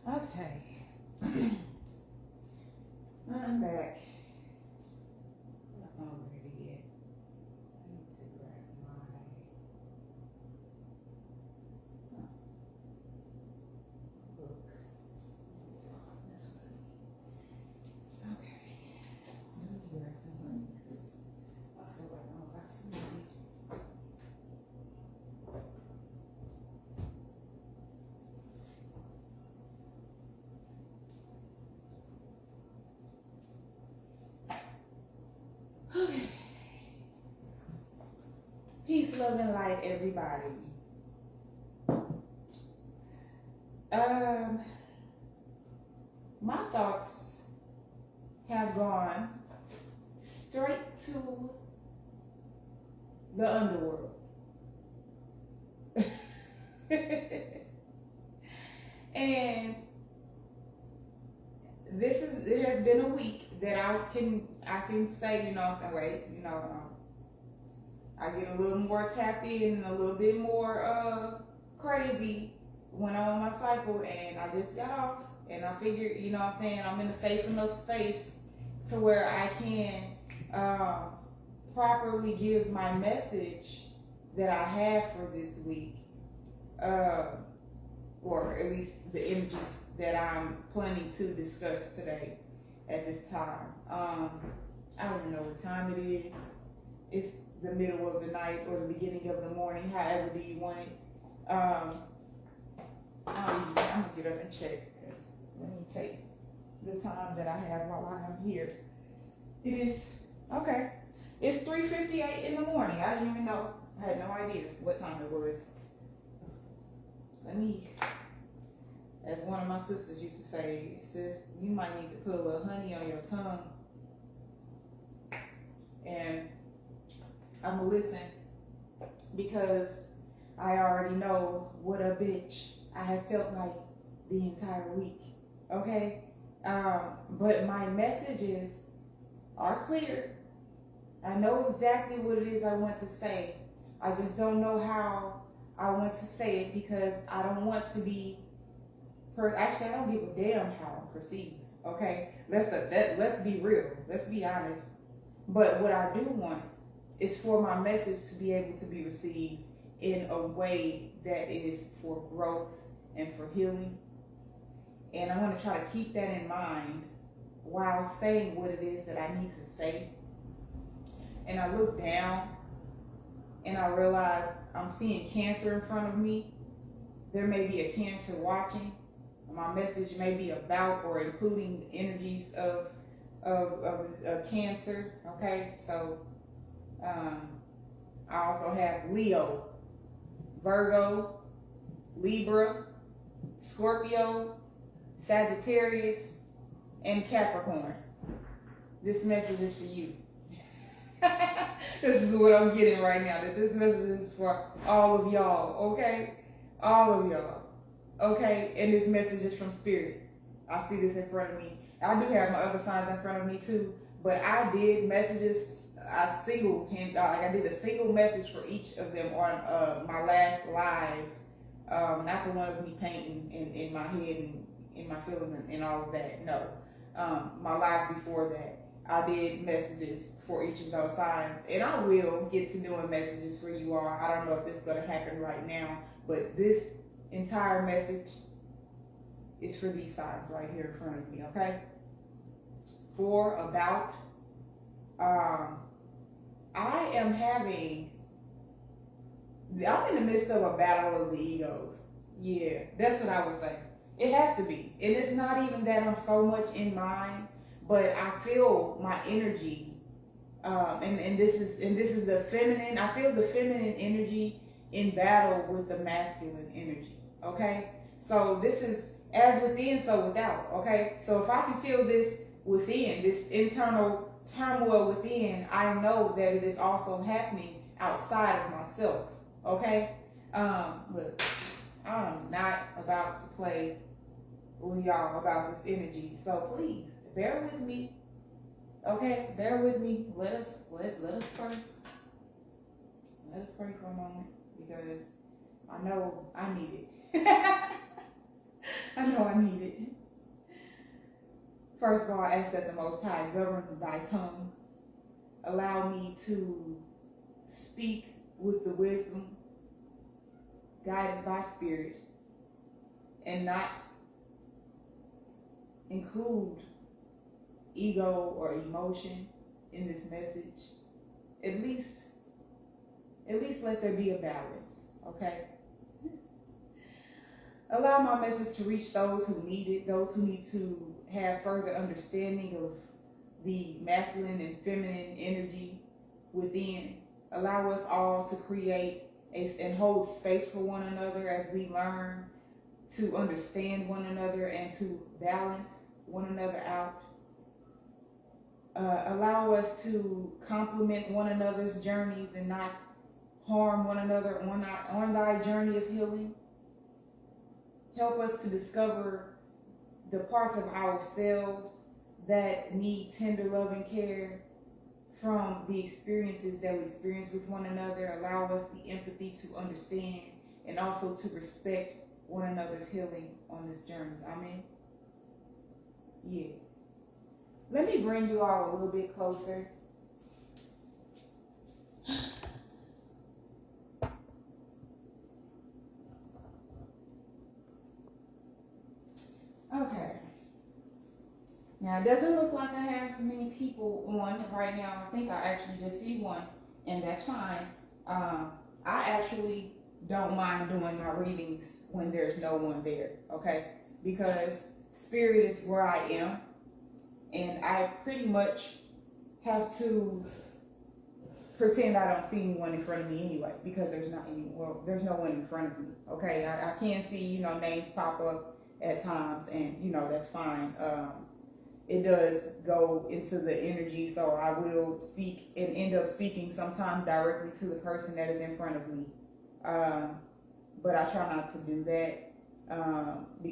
Okay. I'm back. I'm not hungry yet. I need to grab my book. This one. Okay. Let me grab some honey because I feel like I'm about to need it. Okay. Peace, love, and light, everybody. My thoughts have gone straight to the underworld. And it has been a week that I can say, you know what I'm saying, wait, you know, I get a little more tapped in and a little bit more crazy when I'm on my cycle, and I just got off, and I figured, you know what I'm saying, I'm in a safe enough space to where I can properly give my message that I have for this week, or at least the energies that I'm planning to discuss today at this time. I don't even know what time it is. It's the middle of the night or the beginning of the morning, however do you want it. I'm gonna get up and check, because let me take the time that I have while I'm here. It is, okay, it's 3:58 in the morning. I didn't even know, I had no idea what time it was. Let me, as one of my sisters used to say, sis, you might need to put a little honey on your tongue. And I'm gonna listen, because I already know what a bitch I have felt like the entire week, okay? But my messages are clear. I know exactly what it is I want to say. I just don't know how I want to say it, because I don't want to be, actually I don't give a damn how I'm perceived, okay? Let's be real, let's be honest. But what I do want is for my message to be able to be received in a way that is for growth and for healing. And I want to try to keep that in mind while saying what it is that I need to say. And I look down and I realize I'm seeing cancer in front of me. There may be a cancer watching. My message may be about or including the energies of cancer, okay? So I also have Leo, Virgo, Libra, Scorpio, Sagittarius, and Capricorn. This message is for you. This is what I'm getting right now, that this message is for all of y'all, okay? All of y'all, okay? And this message is from Spirit. I see this in front of me. I do have my other signs in front of me too, but I did messages, I did a single message for each of them on my last live, not the one of me painting in my head and in my feeling and all of that, no. My live before that, I did messages for each of those signs, and I will get to doing messages for you all. I don't know if this is going to happen right now, but this entire message is for these signs right here in front of me, okay? I'm in the midst of a battle of the egos. Yeah, that's what I would say. It has to be. And it's not even that I'm so much in mine, but I feel my energy, and this is the feminine. I feel the feminine energy in battle with the masculine energy. Okay, so this is as within, so without. Okay, so if I can feel this within, this internal turmoil within, I know that it is also happening outside of myself. Okay, look, I'm not about to play with y'all about this energy, so please bear with me. Okay, bear with me. Let us pray. Let us pray for a moment, because I know I need it. I know I need it. First of all, I ask that the Most High govern thy tongue. Allow me to speak with the wisdom, guided by spirit, and not include ego or emotion in this message. At least let there be a balance, okay? Allow my message to reach those who need it, those who need to have further understanding of the masculine and feminine energy within. Allow us all to create and hold space for one another as we learn to understand one another and to balance one another out. Allow us to complement one another's journeys and not harm one another on thy journey of healing. Help us to discover the parts of ourselves that need tender love and care from the experiences that we experience with one another. Allow us the empathy to understand and also to respect one another's healing on this journey. Amen. Yeah. Let me bring you all a little bit closer. Okay. Now, it doesn't look like I have many people on right now. I think I actually just see one, and that's fine. I actually don't mind doing my readings when there's no one there, okay? Because spirit is where I am, and I pretty much have to pretend I don't see anyone in front of me anyway, because there's no one in front of me, okay? I can see, names pop up at times, and, that's fine. It does go into the energy, so I will speak and end up speaking sometimes directly to the person that is in front of me. But I try not to do that,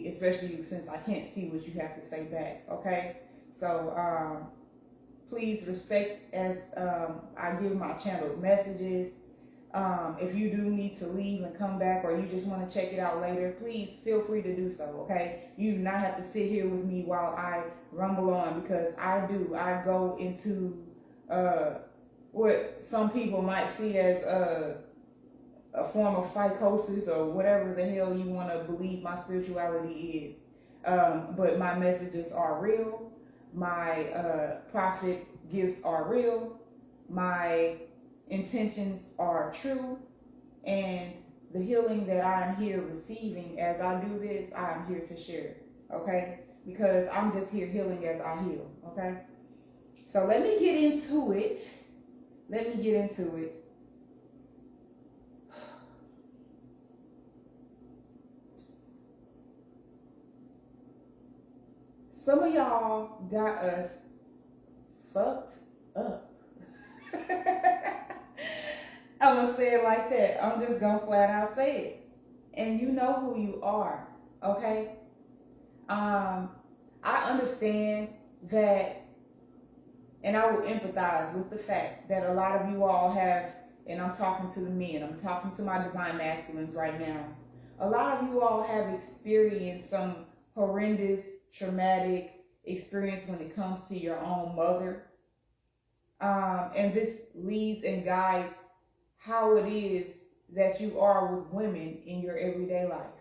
especially since I can't see what you have to say back, okay? So please respect as I give my channeled messages. If you do need to leave and come back, or you just want to check it out later, please feel free to do so, okay? You do not have to sit here with me while I rumble on, because I go into what some people might see as a form of psychosis or whatever the hell you want to believe my spirituality is. But my messages are real. My prophet gifts are real. My intentions are true, and the healing that I am here receiving as I do this, I am here to share, okay? Because I'm just here healing as I heal, okay? So let me get into it. Some of y'all got us fucked up. I'm gonna say it like that. I'm just gonna flat out say it. And you know who you are, okay? I understand that, and I will empathize with the fact that a lot of you all have, and I'm talking to the men, I'm talking to my divine masculines right now. A lot of you all have experienced some horrendous, traumatic experience when it comes to your own mother. And this leads and guides how it is that you are with women in your everyday life.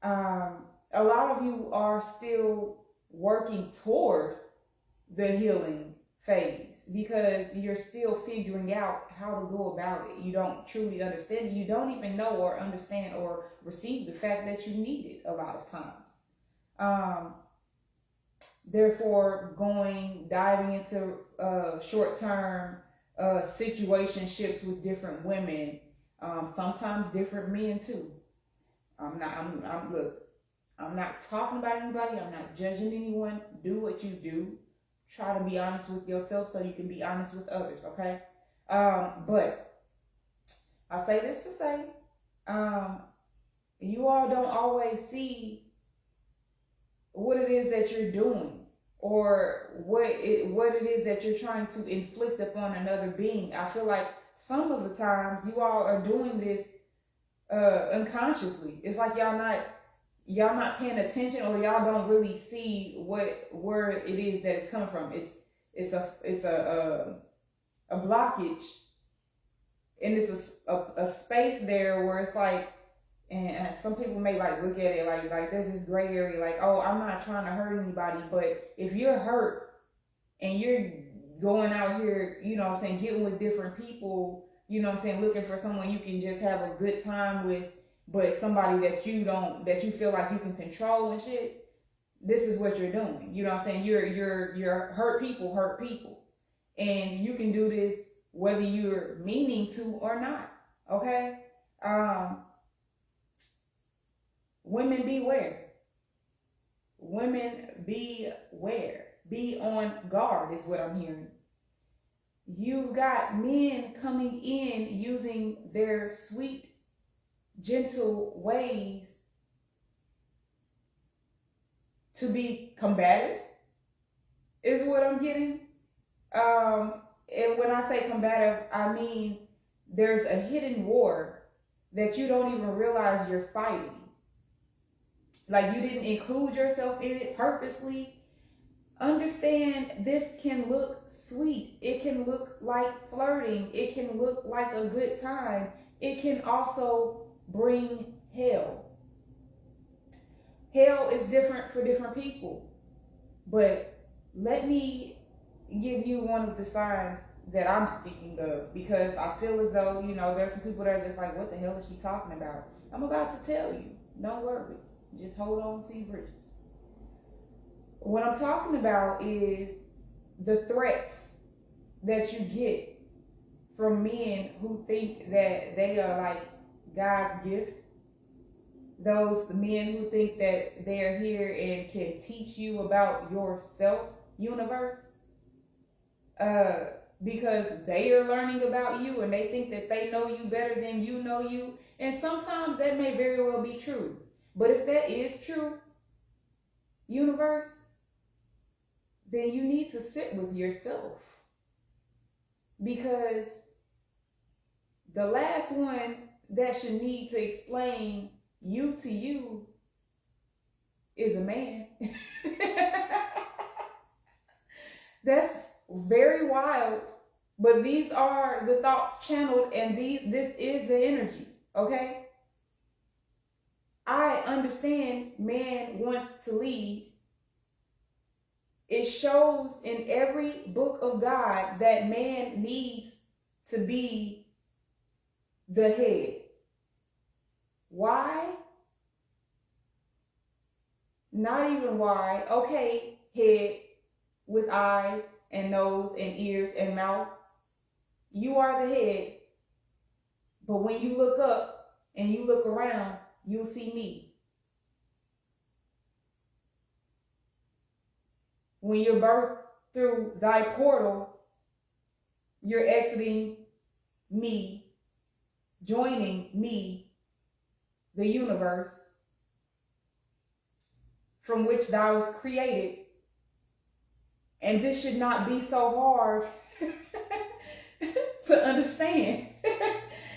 A lot of you are still working toward the healing phase because you're still figuring out how to go about it. You don't truly understand it. You don't even know or understand or receive the fact that you need it a lot of times. Therefore, diving into short-term situationships with different women, sometimes different men too. I'm not talking about anybody. I'm not judging anyone. Do what you do. Try to be honest with yourself so you can be honest with others, okay? But I say this to say, you all don't always see what it is that you're doing or what it is that you're trying to inflict upon another being. I feel like some of the times you all are doing this unconsciously. It's like y'all not y'all not paying attention, or y'all don't really see where it is that it's coming from. It's a blockage, and it's a space there where it's like, and some people may like look at it like there's this gray area, like, oh, I'm not trying to hurt anybody. But if you're hurt and you're going out here, you know what I'm saying, getting with different people, you know what I'm saying, looking for someone you can just have a good time with, but somebody that you feel like you can control and shit, this is what you're doing. You know what I'm saying? You're hurt people. And you can do this whether you're meaning to or not. Okay? Women beware. Women beware. Be on guard is what I'm hearing. You've got men coming in using their sweet, gentle ways to be combative, is what I'm getting. And when I say combative, I mean there's a hidden war that you don't even realize you're fighting. Like, you didn't include yourself in it purposely. Understand, this can look sweet. It can look like flirting. It can look like a good time. It can also bring hell. Hell is different for different people. But let me give you one of the signs that I'm speaking of, because I feel as though, you know, there's some people that are just like, what the hell is she talking about? I'm about to tell you. Don't worry. Just hold on to your bridges. What I'm talking about is the threats that you get from men who think that they are like God's gift. Those men who think that they're here and can teach you about your self-universe. Because they are learning about you and they think that they know you better than you know you. And sometimes that may very well be true. But if that is true, universe, then you need to sit with yourself. Because the last one that should need to explain you to you is a man. That's very wild, but these are the thoughts channeled, and this is the energy, okay? I understand man wants to lead. It shows in every book of God that man needs to be the head. Why? Not even why. Okay, head with eyes and nose and ears and mouth. You are the head. But when you look up and you look around, you'll see me. When you're birthed through thy portal, you're exiting me, joining me, the universe, from which thou was created. And this should not be so hard to understand.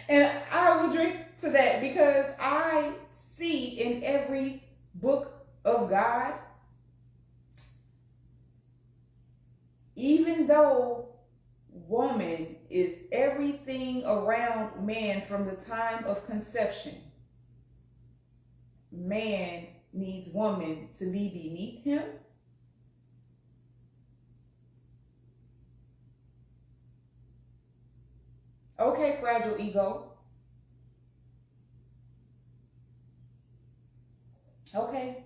And I will drink to that, because I see in every book of God, even though woman is everything around man from the time of conception, man needs woman to be beneath him. Okay, fragile ego. Okay.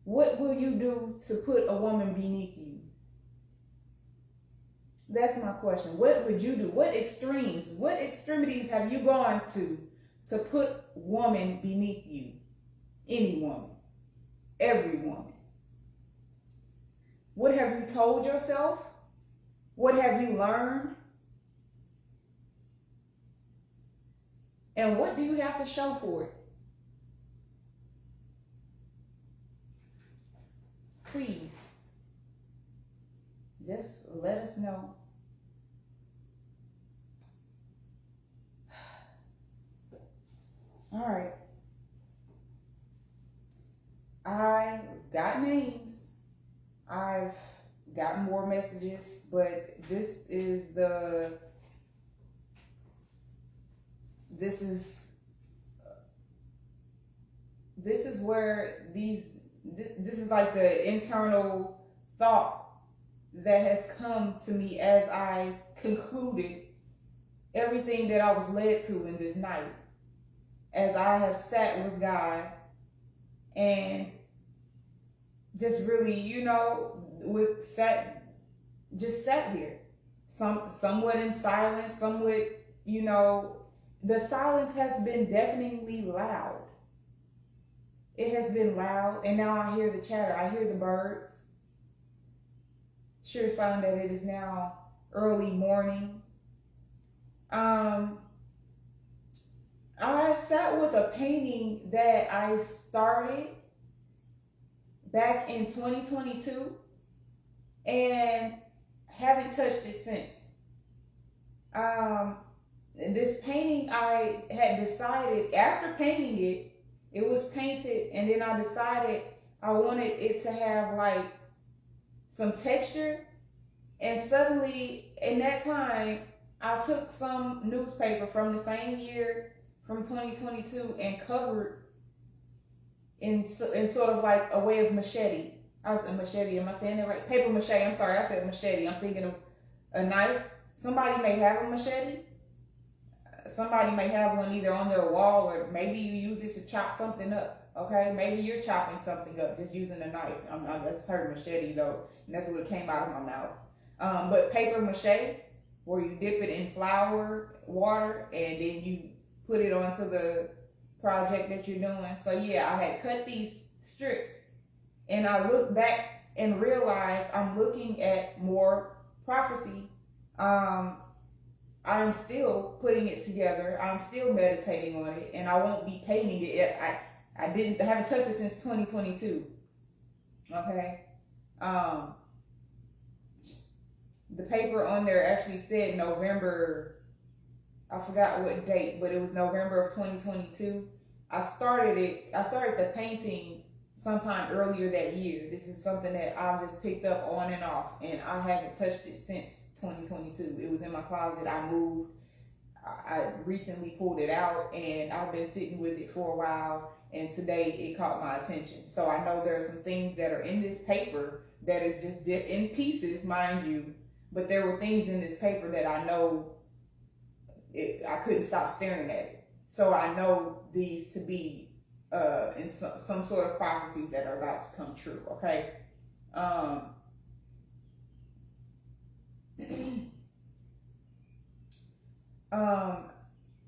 What will you do to put a woman beneath you? That's my question. What would you do? What extremities have you gone to put woman beneath you? Any woman. Every woman. What have you told yourself? What have you learned? And what do you have to show for it? Please, just let us know. All right. I got names. I've got more messages, but this is where this is like the internal thought that has come to me as I concluded everything that I was led to in this night, as I have sat with God and just really, sat here, somewhat in silence, somewhat, the silence has been deafeningly loud. It has been loud, and now I hear the chatter. I hear the birds. Sure sign that it is now early morning. I sat with a painting that I started back in 2022 and haven't touched it since. This painting, I had decided after painting it, it was painted, and then I decided I wanted it to have like some texture. And suddenly, in that time, I took some newspaper from the same year, from 2022, and covered in sort of like a way of machete. Machete, am I saying that right? Paper mache, I'm sorry, I said machete. I'm thinking of a knife. Somebody may have a machete. Somebody may have one either on their wall, or maybe you use it to chop something up. Okay, maybe you're chopping something up just using a knife. I just heard machete though, and that's what came out of my mouth. But paper mache, where you dip it in flour, water, and then you put it onto the project that you're doing. So yeah, I had cut these strips, and I looked back and realized I'm looking at more prophecy. I'm still putting it together. I'm still meditating on it, and I won't be painting it. I haven't touched it since 2022. Okay. The paper on there actually said November, I forgot what date, but it was November of 2022. I started the painting sometime earlier that year. This is something that I've just picked up on and off, and I haven't touched it since 2022. It was in my closet. I moved. I recently pulled it out, and I've been sitting with it for a while, and today it caught my attention. So I know there are some things that are in this paper that is just in pieces, mind you, but there were things in this paper that I know I couldn't stop staring at it. So I know these to be in some sort of prophecies that are about to come true, okay?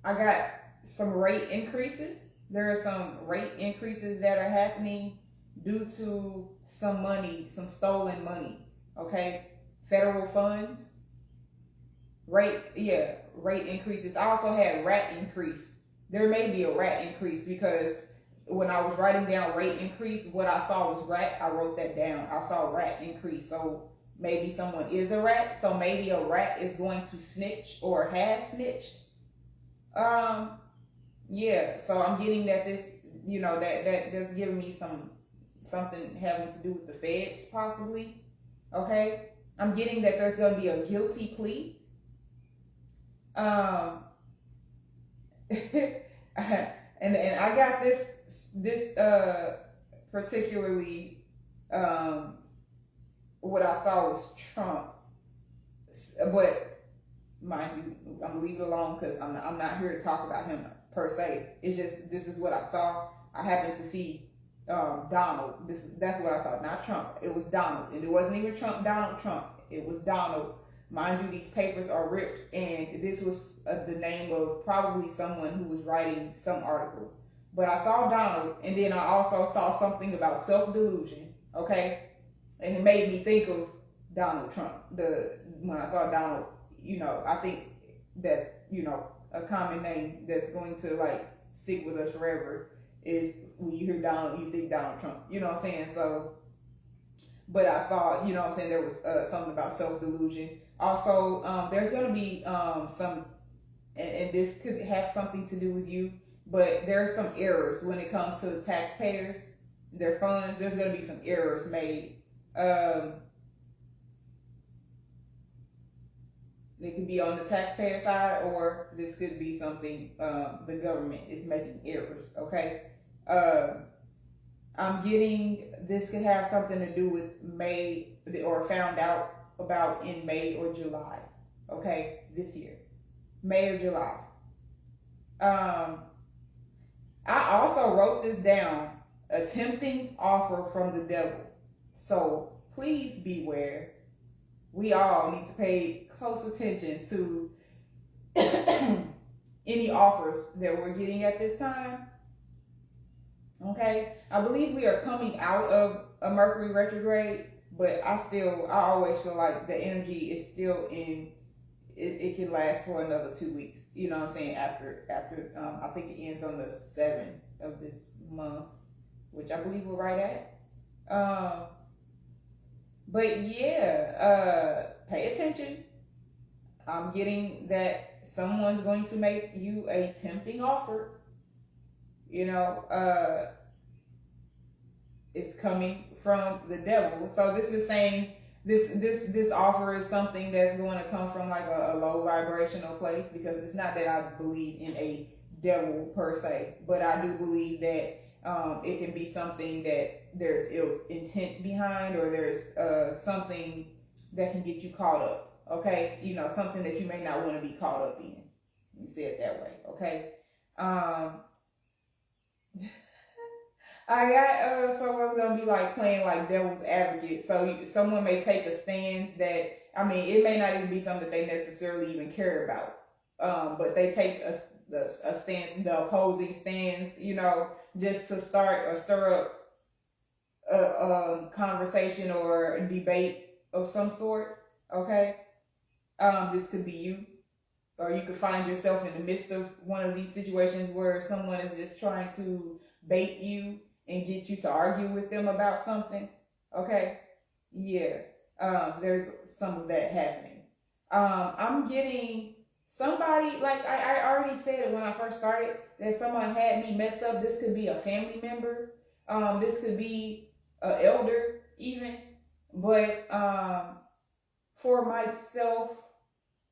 I got some rate increases. There are some rate increases that are happening due to some money, some stolen money, okay? Federal funds, rate increases. I also had rat increase. There may be a rat increase because when I was writing down rate increase, what I saw was rat. I wrote that down. I saw rat increase. So maybe someone is a rat. So maybe a rat is going to snitch or has snitched. Yeah. So I'm getting that this, that's giving me something having to do with the feds possibly. Okay. I'm getting that there's going to be a guilty plea. And I got this particularly, what I saw was Trump, but mind you, I'm gonna leave it alone because I'm not here to talk about him per se. It's just, this is what I saw. I happened to see Donald. That's what I saw, not Trump. It was Donald, and it wasn't even Donald Trump. It was Donald. Mind you, these papers are ripped, and this was the name of probably someone who was writing some article. But I saw Donald, and then I also saw something about self-delusion, okay? And it made me think of Donald Trump. When I saw Donald, I think that's, a common name that's going to, like, stick with us forever is when you hear Donald, you think Donald Trump. You know what I'm saying? So, but I saw, there was something about self-delusion. Also, there's going to be some, and this could have something to do with you. but there are some errors when it comes to the taxpayers, their funds. There's going to be some errors made. It could be on the taxpayer side, or this could be something the government is making errors. Okay. I'm getting this could have something to do with May, or found out about in May or July. Okay, this year, May or July. I also wrote this down: a tempting offer from the devil. So please beware. We all need to pay close attention to any offers that we're getting at this time. Okay, I believe we are coming out of a Mercury retrograde, but I always feel like the energy is still in. It can last for another 2 weeks. You know what I'm saying? After I think it ends on the 7th of this month, which I believe we're right at. But yeah, pay attention. I'm getting that someone's going to make you a tempting offer. You know, it's coming from the devil. So this is saying this offer is something that's going to come from like a low vibrational place, because it's not that I believe in a devil per se, but I do believe that it can be something that there's ill intent behind, or there's something that can get you caught up. Okay, you know, something that you may not want to be caught up in. Let me say it that way. Okay. I got someone's gonna be like playing like devil's advocate. So someone may take a stance that, I mean, it may not even be something that they necessarily even care about, but they take a stance, the opposing stance, you know, just to start or stir up a conversation or a debate of some sort. Okay, this could be you, or you could find yourself in the midst of one of these situations where someone is just trying to bait you and get you to argue with them about something. Okay, yeah, there's some of that happening. I'm getting somebody, like I already said it when I first started, that someone had me messed up. This could be a family member. This could be an elder even. But for myself,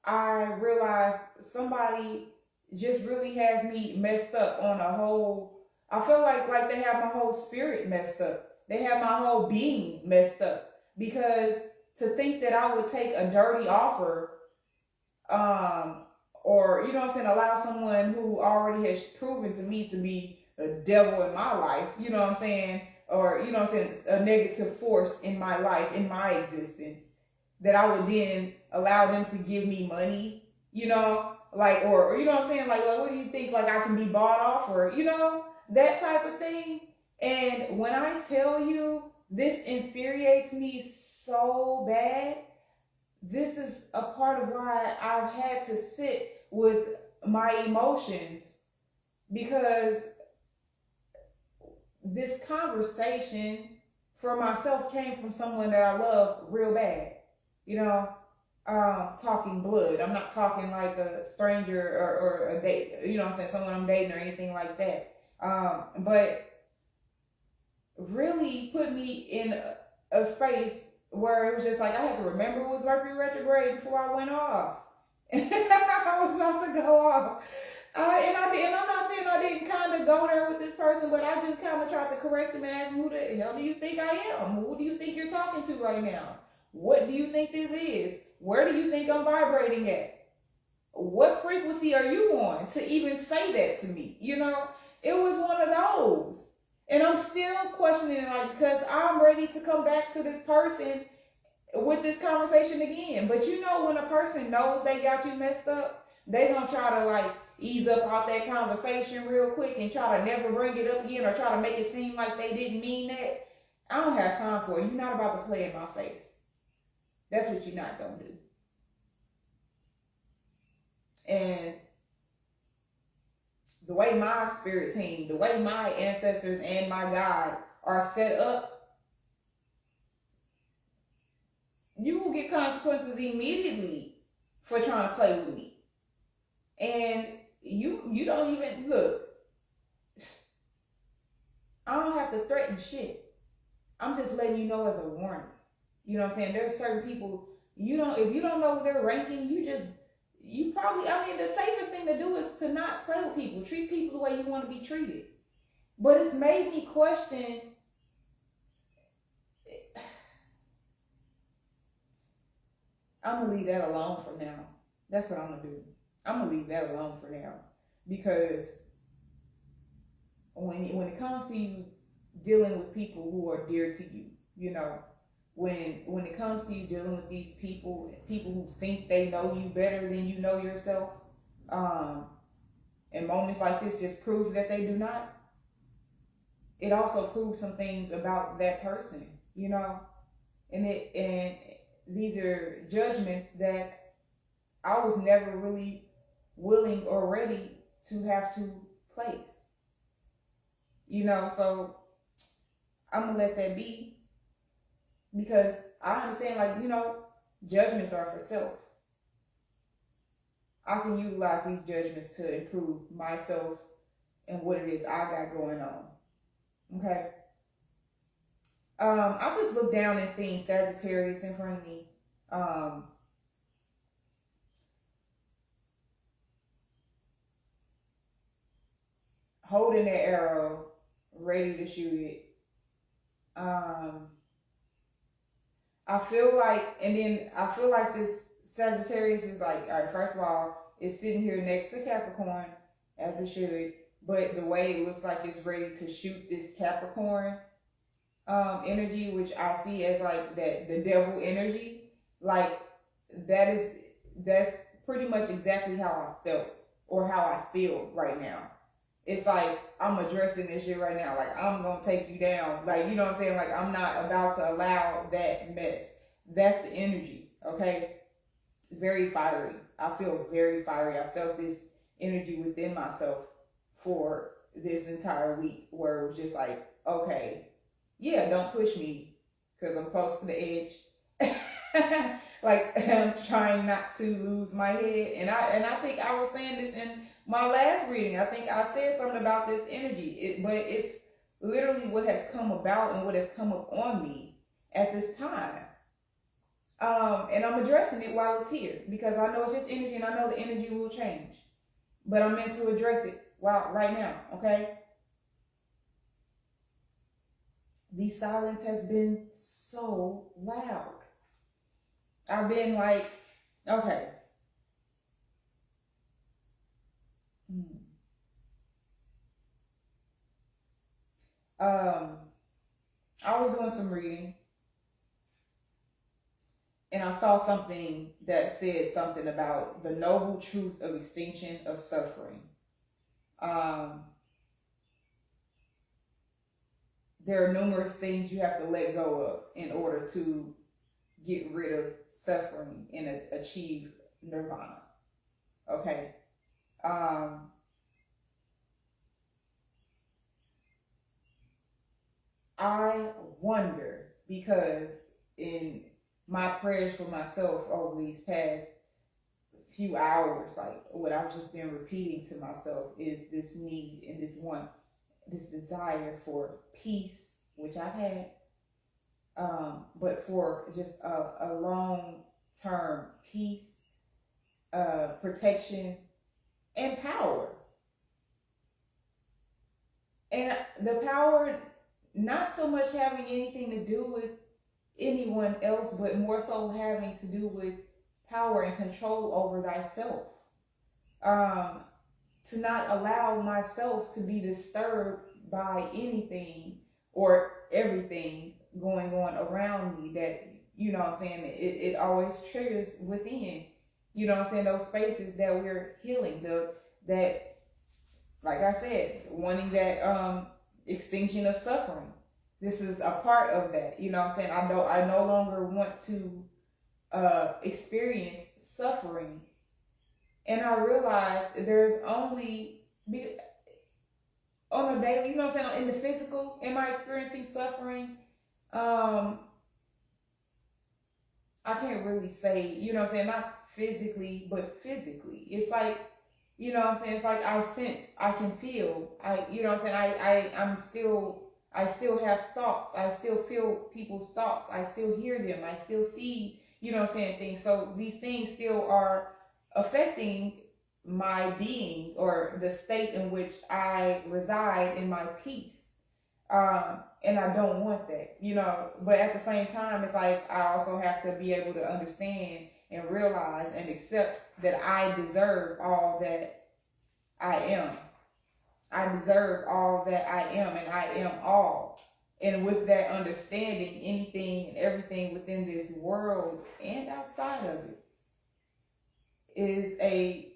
I realized somebody just really has me messed up on a whole. I feel like they have my whole spirit messed up. They have my whole being messed up. Because to think that I would take a dirty offer, or, you know what I'm saying, allow someone who already has proven to me to be a devil in my life, you know what I'm saying, or, you know what I'm saying, a negative force in my life, in my existence, that I would then allow them to give me money, you know, like, or you know what I'm saying, like what do you think, like I can be bought off, or, you know, that type of thing. And when I tell you, this infuriates me so bad. This is a part of why I've had to sit with my emotions, because this conversation for myself came from someone that I love real bad. You know, talking blood. I'm not talking like a stranger or a date, you know what I'm saying, someone I'm dating or anything like that. But really put me in a space where it was just like I had to remember it was Mercury retrograde before I went off. I was about to go off. And I'm not saying I didn't kind of go there with this person, but I just kind of tried to correct him and ask him, who the hell do you think I am? Who do you think you're talking to right now? What do you think this is? Where do you think I'm vibrating at? What frequency are you on to even say that to me? You know, it was one of those. And I'm still questioning it, like, because I'm ready to come back to this person with this conversation again. But you know, when a person knows they got you messed up, they gonna try to like ease up out that conversation real quick and try to never bring it up again, or try to make it seem like they didn't mean that. I don't have time for it. You're not about to play in my face. That's what you're not gonna do. And the way my spirit team, the way my ancestors and my God are set up, you will get consequences immediately for trying to play with me. And you don't even look. I don't have to threaten shit. I'm just letting you know as a warning. You know what I'm saying? There's certain people, if you don't know their ranking, you probably, I mean, the safest thing to do is to not play with people. Treat people the way you want to be treated. But it's made me question, I'm going to leave that alone for now. That's what I'm going to do. I'm going to leave that alone for now. Because when it comes to you dealing with people who are dear to you, when it comes to you dealing with these people who think they know you better than you know yourself, and moments like this just prove that they do not. It also proves some things about that person, and these are judgments that I was never really willing or ready to have to place. So I'm gonna let that be, because I understand, judgments are for self. I can utilize these judgments to improve myself and what it is I got going on. Okay. I just looked down and seen Sagittarius in front of me. Holding that arrow, ready to shoot it. I feel like this Sagittarius is like, all right, first of all, it's sitting here next to Capricorn, as it should, but the way it looks like it's ready to shoot this Capricorn energy, which I see as like the devil energy, like that's pretty much exactly how I felt or how I feel right now. It's like, I'm addressing this shit right now. Like, I'm going to take you down. Like, you know what I'm saying? Like, I'm not about to allow that mess. That's the energy, okay? Very fiery. I feel very fiery. I felt this energy within myself for this entire week, where it was just like, okay, yeah, don't push me because I'm close to the edge. Like, I'm trying not to lose my head. And I think I was saying this in my last reading. I think I said something about this energy, but it's literally what has come about and what has come up on me at this time. And I'm addressing it while it's here, because I know it's just energy, and I know the energy will change. But I'm meant to address it right now, okay? The silence has been so loud. I've been like, okay. I was doing some reading, and I saw something that said something about the noble truth of extinction of suffering. There are numerous things you have to let go of in order to get rid of suffering and achieve nirvana. Okay. I wonder, because in my prayers for myself over these past few hours, like what I've just been repeating to myself is this need and this desire for peace, which I've had, but for just a long-term peace, protection, and power. And the power, not so much having anything to do with anyone else, but more so having to do with power and control over thyself. To not allow myself to be disturbed by anything or everything going on around me that, you know what I'm saying, it always triggers within, you know what I'm saying, those spaces that we're healing, that, like I said, wanting that extinction of suffering. This is a part of that, you know what I'm saying. I no longer want to experience suffering. And I realize there's only, on a daily, you know what I'm saying, in the physical, am I experiencing suffering? I can't really say, you know what I'm saying, not physically, but physically. It's like, you know what I'm saying, it's like I sense, I can feel, you know what I'm saying, I'm still I still have thoughts. I still feel people's thoughts. I still hear them. I still see, you know what I'm saying, things. So these things still are affecting my being or the state in which I reside in my peace. And I don't want that, you know, but at the same time, it's like I also have to be able to understand and realize and accept that I deserve all that I am. I deserve all that I am, and I am all. And with that understanding, anything and everything within this world and outside of it is a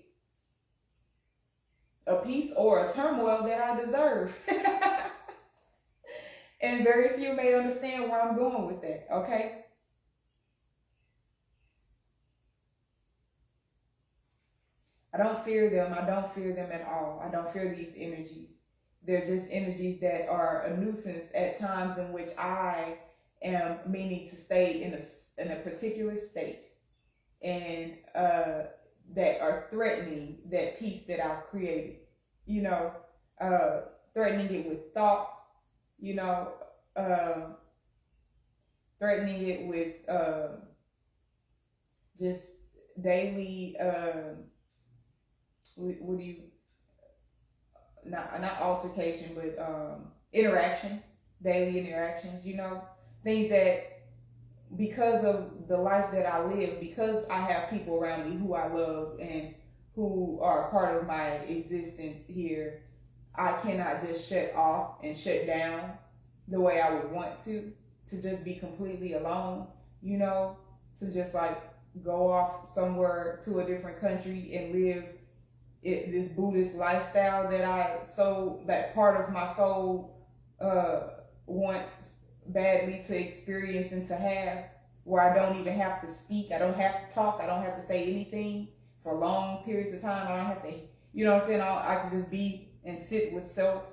peace or a turmoil that I deserve. And very few may understand where I'm going with that, okay? I don't fear them. I don't fear them at all. I don't fear these energies. They're just energies that are a nuisance at times in which I am meaning to stay in a particular state, and that are threatening that peace that I've created. You know, threatening it with thoughts. You know, threatening it with just daily. What do you? Not altercation, but interactions, daily interactions. You know, things that, because of the life that I live, because I have people around me who I love and who are part of my existence here, I cannot just shut off and shut down the way I would want to just be completely alone, you know, to just like go off somewhere to a different country and live this Buddhist lifestyle that part of my soul wants badly to experience and to have, where I don't even have to speak, I don't have to talk, I don't have to say anything for long periods of time. I don't have to, you know what I'm saying, I can just be and sit with self,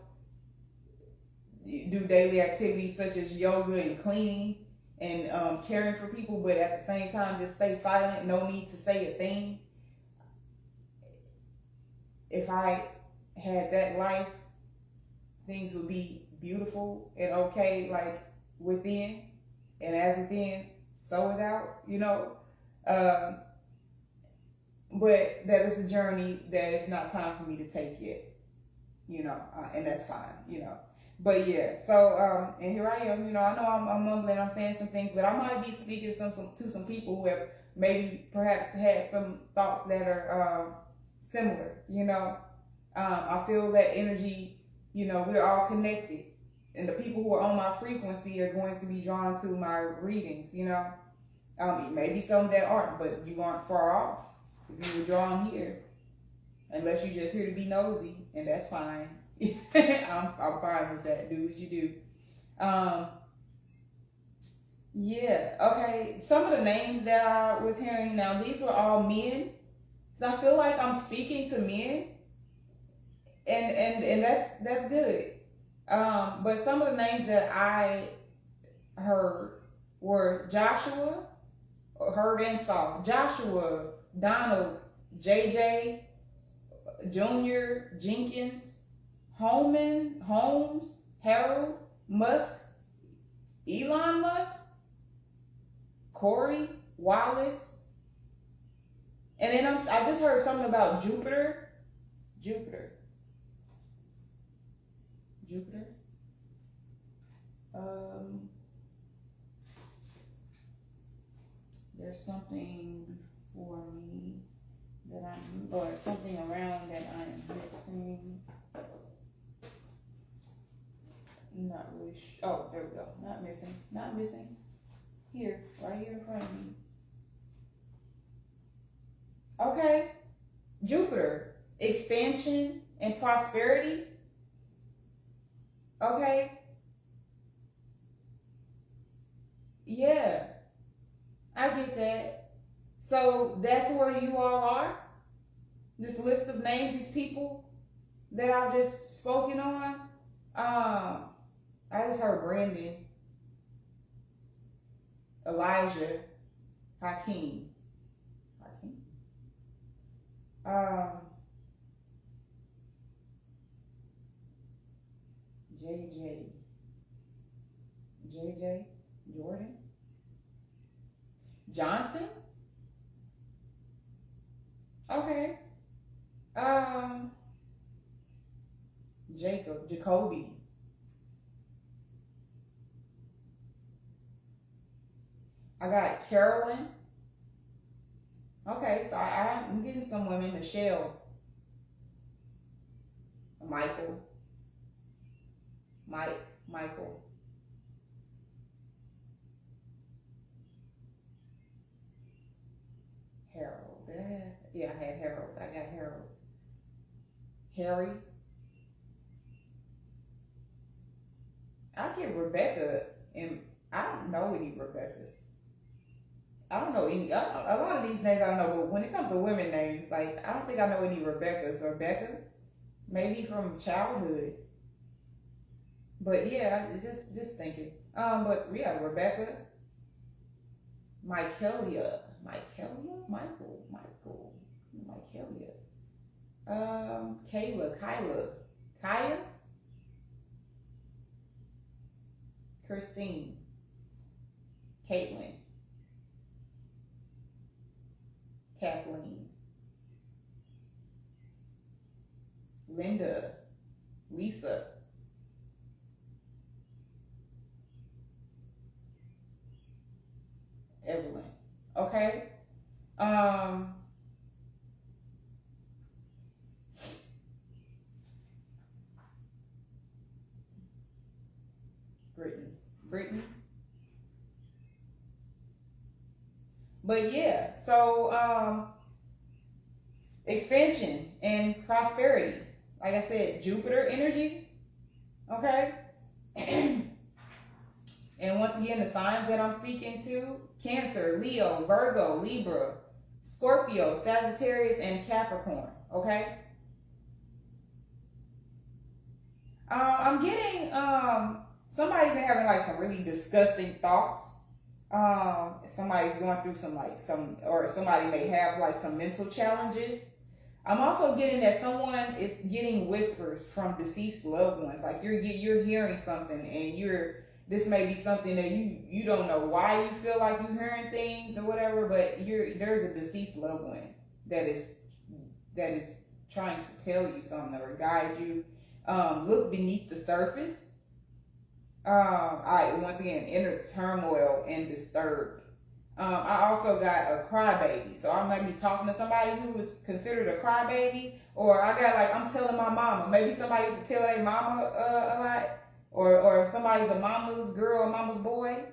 do daily activities such as yoga and cleaning and caring for people, but at the same time just stay silent, no need to say a thing. If I had that life, things would be beautiful and okay, like within, and as within, so without, you know. But that is a journey that it's not time for me to take yet, you know, and that's fine, you know. But yeah, so and here I am, you know. I know I'm mumbling, I'm saying some things, but I might be speaking to some people who have maybe perhaps had some thoughts that are similar, you know. I feel that energy, you know, we're all connected, and the people who are on my frequency are going to be drawn to my readings, you know. Maybe some that aren't, but you aren't far off if you were drawn here, unless you're just here to be nosy, and that's fine. I'm fine with that. Do what you do. Yeah, okay. Some of the names that I was hearing, now these were all men, so I feel like I'm speaking to men, and that's good. But some of the names that I heard were Joshua, heard and saw. Joshua, Donald, JJ, Junior, Jenkins, Holmes, Harold, Musk, Elon Musk, Corey, Wallace, and then I just heard something about Jupiter. There's something before me or something around that I am missing. Not really oh, there we go. Not missing. Here, right here in front of me. Okay. Jupiter, expansion and prosperity. Okay. Yeah, I get that. So that's where you all are? This list of names, these people that I've just spoken on. I just heard Brandon, Elijah, Hakeem, JJ, JJ Jordan Johnson. Okay. Jacoby. I got Carolyn. Okay, so I'm getting some women. Michelle. Michael. Harold. Did I have? Yeah, I had Harold. I got Harold. Harry. I get Rebecca, and I don't know any Rebeccas. I don't know any. A lot of these names I don't know, but when it comes to women names, like I don't think I know any Rebeccas. Rebecca, maybe from childhood. But yeah, just thinking. But yeah, Rebecca, Michaelia, Kayla, Kaya, Christine, Caitlin, Kathleen, Linda, Lisa, Evelyn. Okay. Brittany. But yeah, so expansion and prosperity. Like I said, Jupiter energy. Okay. And once again, the signs that I'm speaking to: Cancer, Leo, Virgo, Libra, Scorpio, Sagittarius, and Capricorn. Okay. I'm getting somebody's been having like some really disgusting thoughts. Somebody's going through or somebody may have like some mental challenges. I'm also getting that someone is getting whispers from deceased loved ones. Like you're hearing something, and this may be something that you don't know why you feel like you're hearing things or whatever, but there's a deceased loved one that is trying to tell you something or guide you. Look beneath the surface. Once again, inner turmoil and disturbed. I also got a crybaby, so I might be talking to somebody who is considered a crybaby, or I got I'm telling my mama. Maybe somebody used to tell their mama a lot, or if somebody's a mama's girl or mama's boy.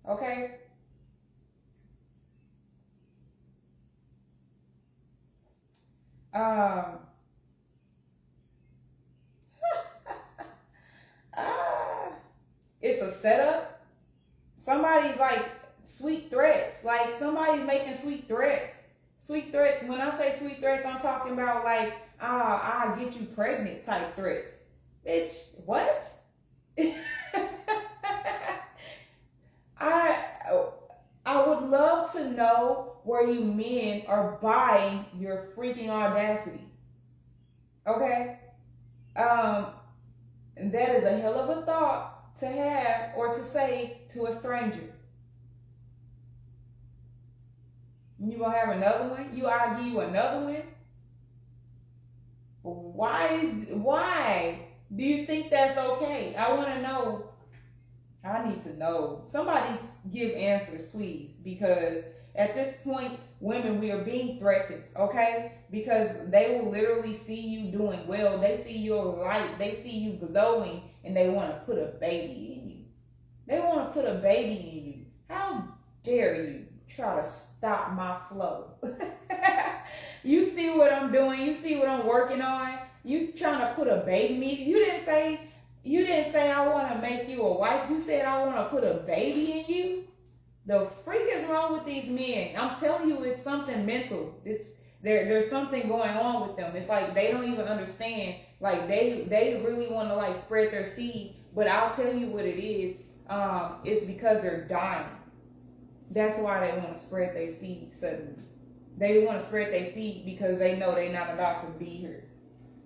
Okay. It's a setup. Somebody's like sweet threats. Like somebody's making sweet threats. Sweet threats. When I say sweet threats, I'm talking about like, I'll get you pregnant type threats. Bitch, what? I would love to know where you men are buying your freaking audacity. Okay? That is a hell of a thought to have or to say to a stranger. You gonna have another one? I'll give you another one? Why do you think that's okay? I want to know. I need to know. Somebody give answers, please, because at this point, women, we are being threatened, okay? Because they will literally see you doing well. They see your light. They see you glowing, and they want to put a baby in you. They want to put a baby in you. How dare you try to stop my flow? You see what I'm doing. You see what I'm working on. You trying to put a baby in me. You didn't say I want to make you a wife. You said I want to put a baby in you. The freak is wrong with these men. I'm telling you, it's something mental. There's something going on with them. It's like they don't even understand. Like they really want to like spread their seed. But I'll tell you what it is. It's because they're dying. That's why they want to spread their seed suddenly. They want to spread their seed because they know they're not about to be here.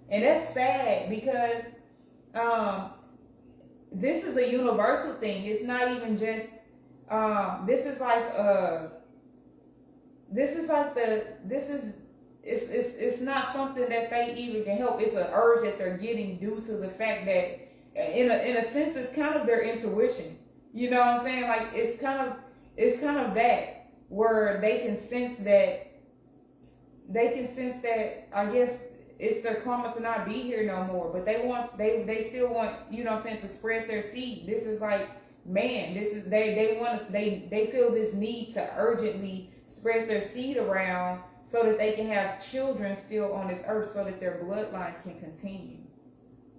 And that's sad because this is a universal thing. It's not even just this is like it's not something that they even can help. It's an urge that they're getting due to the fact that in a sense it's kind of their intuition. You know what I'm saying? Like it's kind of that where they can sense that I guess it's their karma to not be here no more, but they still want, you know what I'm saying, to spread their seed. This is like, man, this is they feel this need to urgently spread their seed around so that they can have children still on this earth so that their bloodline can continue.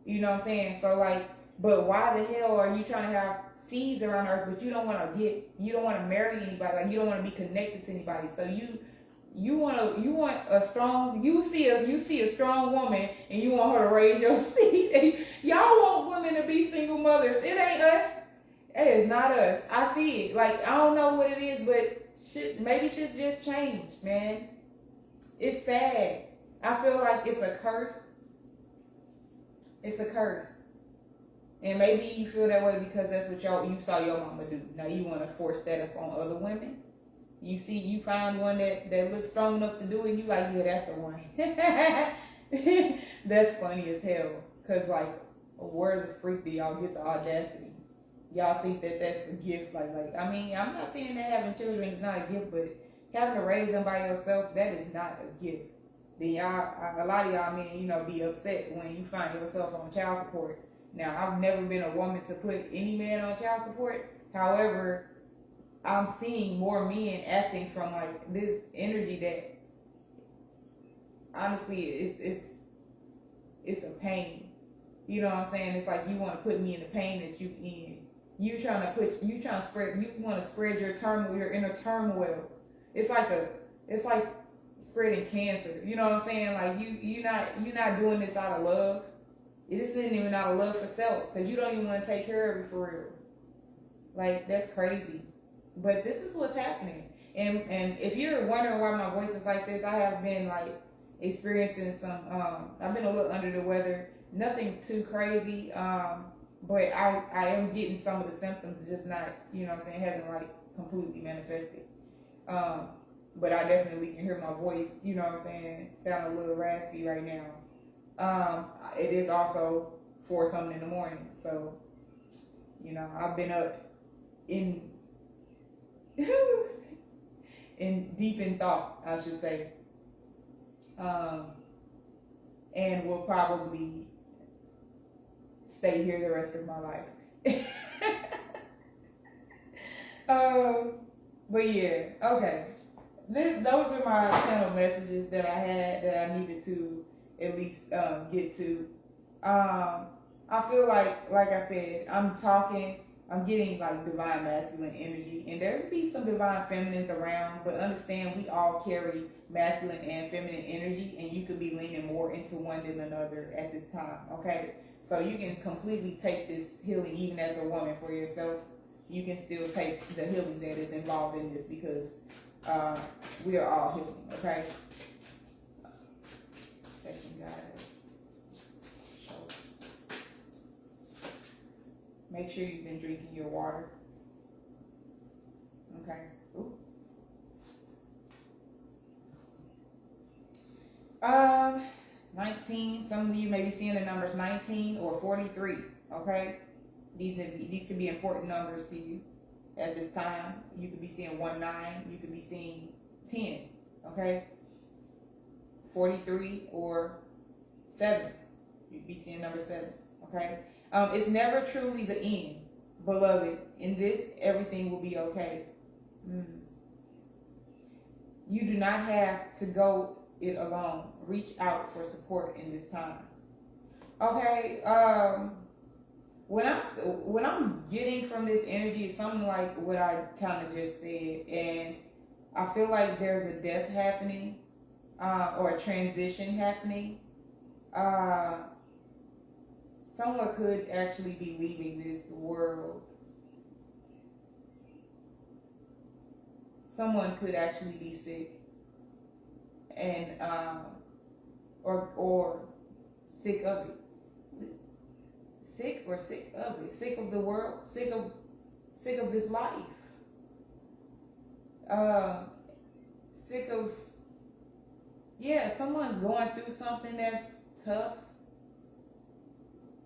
You know what I'm saying? So like, but why the hell are you trying to have seeds around earth, but you don't want to marry anybody, like you don't want to be connected to anybody. So you want a strong, you see a strong woman and you want her to raise your seed. Y'all want women to be single mothers. It ain't us. It is not us. I see it. Like, I don't know what it is, but maybe shit's just changed, man. It's sad. I feel like it's a curse. It's a curse. And maybe you feel that way because that's what you saw your mama do. Now you want to force that upon other women. You find one that looks strong enough to do it, and you like, yeah, that's the one. That's funny as hell. Cause like, where the freak do y'all get the audacity? Y'all think that that's a gift? Like I mean, I'm not saying that having children is not a gift, but having to raise them by yourself, that is not a gift. Then a lot of y'all men, be upset when you find yourself on child support. Now, I've never been a woman to put any man on child support. However, I'm seeing more men acting from like this energy that honestly it's a pain. You know what I'm saying? It's like you want to put me in the pain that you in. You want to spread your turmoil, your inner turmoil. It's like spreading cancer. You know what I'm saying? Like you're not doing this out of love. This isn't even out of love for self, because you don't even want to take care of it for real. Like, that's crazy. But this is what's happening. And if you're wondering why my voice is like this, I have been like experiencing some I've been a little under the weather. Nothing too crazy. But I am getting some of the symptoms, just not, you know what I'm saying, it hasn't like completely manifested. But I definitely can hear my voice, you know what I'm saying, sound a little raspy right now. It is also 4-something in the morning, so I've been up in deep in thought, I should say, and will probably stay here the rest of my life. But yeah, okay. Those are my channel messages that I had that I needed to at least get to. I feel like I said, I'm getting like divine masculine energy, and there will be some divine feminines around, but understand we all carry masculine and feminine energy, and you could be leaning more into one than another at this time, okay? So you can completely take this healing, even as a woman, for yourself. You can still take the healing that is involved in this, because we are all healing, okay? Make sure you've been drinking your water. Okay. Ooh. 19. Some of you may be seeing the numbers 19 or 43. Okay. These could be important numbers to you at this time. You could be seeing 19. You could be seeing 10. Okay. 43 or 7. You'd be seeing number 7. Okay. It's never truly the end, beloved. In this, everything will be okay. You do not have to go it alone. Reach out for support in this time. Okay. When I'm getting from this energy, it's something like what I kind of just said, and I feel like there's a death happening, or a transition happening. Someone could actually be leaving this world. Someone could actually be sick, and or sick of it. sick or sick of it, sick of the world, sick of this life, sick of, yeah, someone's going through something that's tough.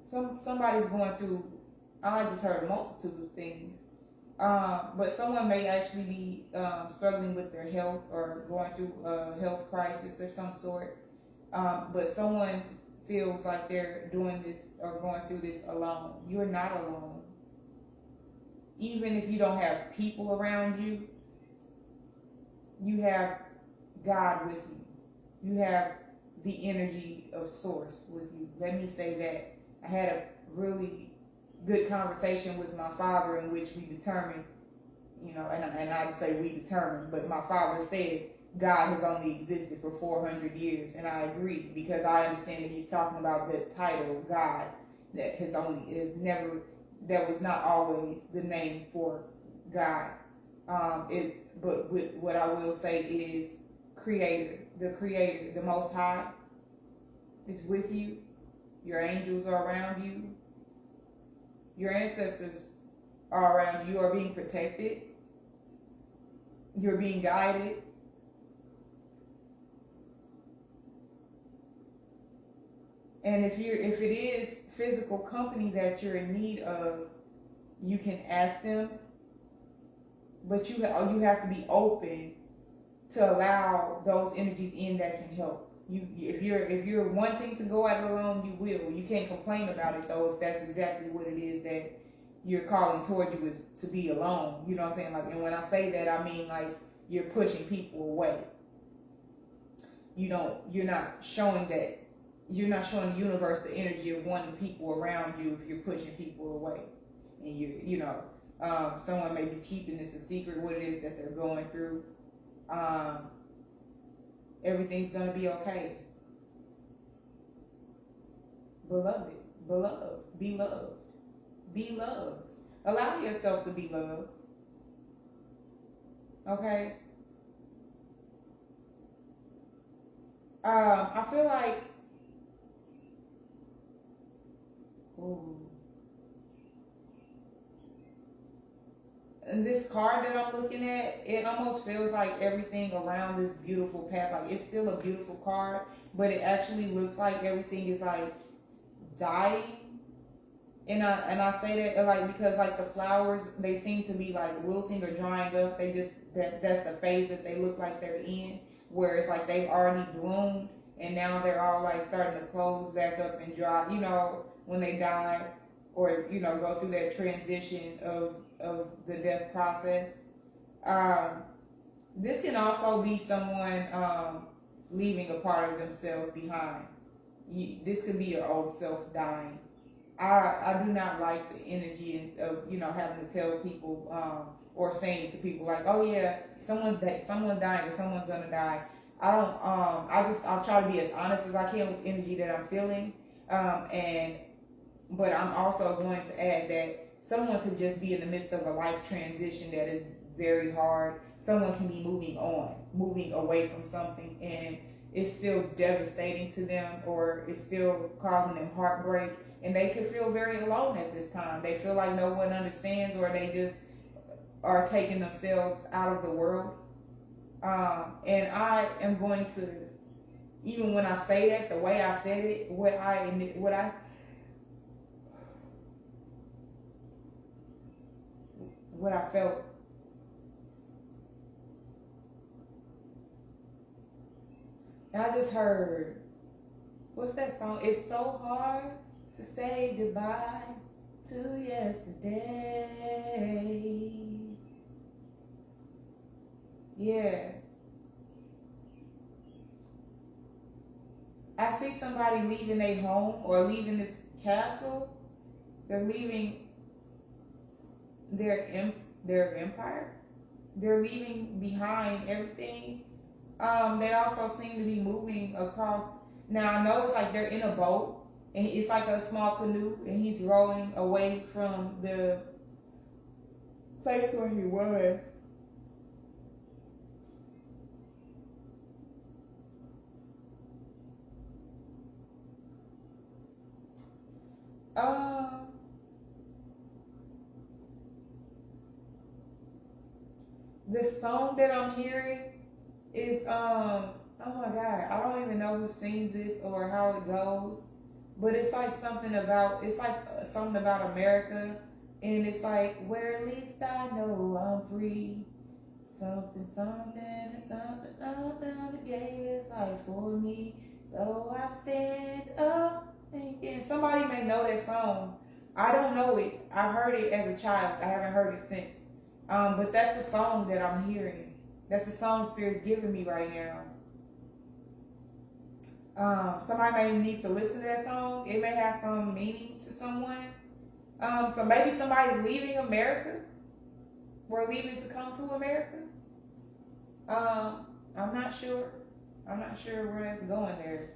Somebody's going through, I just heard a multitude of things. But someone may actually be struggling with their health or going through a health crisis of some sort. But someone feels like they're doing this or going through this alone. You're not alone. Even if you don't have people around you, you have God with you. You have the energy of source with you. Let me say that. I had a really good conversation with my father in which we determined, and I'd say we determined, but my father said God has only existed for 400 years, and I agree, because I understand that he's talking about the title God that that was not always the name for God. But what I will say is Creator, the Most High is with you. Your angels are around you. Your ancestors are around you. You are being protected. You're being guided. And if it is physical company that you're in need of, you can ask them. But you have to be open to allow those energies in that can help. If you're wanting to go at it alone, you will. You can't complain about it though if that's exactly what it is that you're calling toward you, is to be alone. You know what I'm saying? Like, and when I say that, I mean like you're pushing people away. You're not showing the universe the energy of wanting people around you if you're pushing people away. And someone may be keeping this a secret, what it is that they're going through. Everything's going to be okay. Beloved, be loved. Be loved. Allow yourself to be loved. Okay? I feel like, and this card that I'm looking at, it almost feels like everything around this beautiful path, like it's still a beautiful card, but it actually looks like everything is like dying. And I say that like because like the flowers, they seem to be like wilting or drying up. They just that's the phase that they look like they're in, where it's like they've already bloomed and now they're all like starting to close back up and dry. When they die or go through that transition of the death process. This can also be someone leaving a part of themselves behind. This could be your old self dying. I do not like the energy of having to tell people or saying to people like, oh yeah, someone's dying or someone's gonna die. I don't. I'll try to be as honest as I can with the energy that I'm feeling. But I'm also going to add that someone could just be in the midst of a life transition that is very hard. Someone can be moving away from something, and it's still devastating to them, or it's still causing them heartbreak, and they could feel very alone at this time. They feel like no one understands, or they just are taking themselves out of the world. And I am going to, even when I say that, the way I said it, what I felt. And I just heard, what's that song? It's so hard to say goodbye to yesterday. Yeah. I see somebody leaving their home or leaving this castle. They're leaving their empire. They're leaving behind everything. They also seem to be moving across. Now I know it's like they're in a boat and it's like a small canoe and he's rowing away from the place where he was. the song that I'm hearing is oh my god, I don't even know who sings this or how it goes, but it's like something about, it's like something about America, and it's like, where at least I know I'm free. Something, something, something gave his life for me. So I stand up thinking. Somebody may know that song. I don't know it. I heard it as a child. I haven't heard it since. But that's the song that I'm hearing. That's the song Spirit's giving me right now. Somebody may need to listen to that song. It may have some meaning to someone. So maybe somebody's leaving America. We're leaving to come to America. I'm not sure. I'm not sure where it's going there.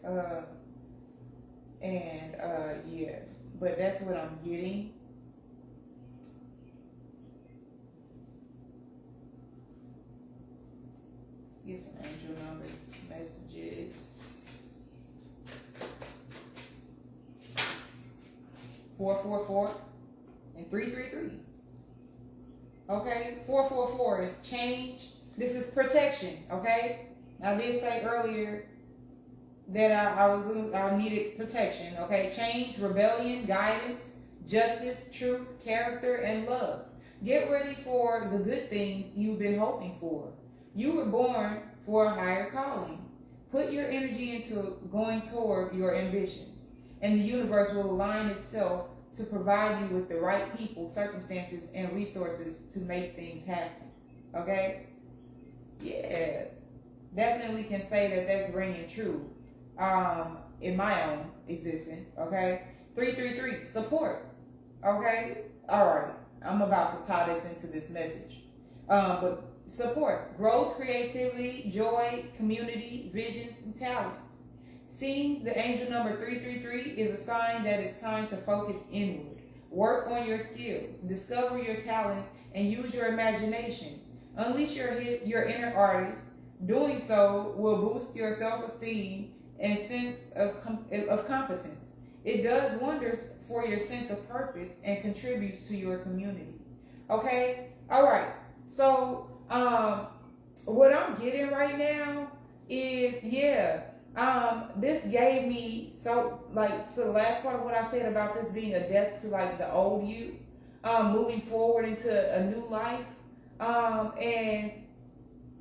Yeah, but that's what I'm getting. Let's get some angel numbers, messages. 444 and 333. Okay, 444 is change. This is protection. Okay, I did say earlier that I needed protection. Okay, change, rebellion, guidance, justice, truth, character, and love. Get ready for the good things you've been hoping for. You were born for a higher calling. Put your energy into going toward your ambitions, and the universe will align itself to provide you with the right people, circumstances, and resources to make things happen. Okay? Yeah. Definitely can say that that's ringing true in my own existence. Okay? 333, support. Okay? All right. I'm about to tie this into this message. But support, growth, creativity, joy, community, visions, and talents. Seeing the angel number 333 is a sign that it's time to focus inward. Work on your skills, discover your talents, and use your imagination. Unleash your inner artist. Doing so will boost your self-esteem and sense of competence. It does wonders for your sense of purpose and contributes to your community. Okay? All right. So, what I'm getting right now is, this gave me, so the last part of what I said about this being a death to like the old you, moving forward into a new life, and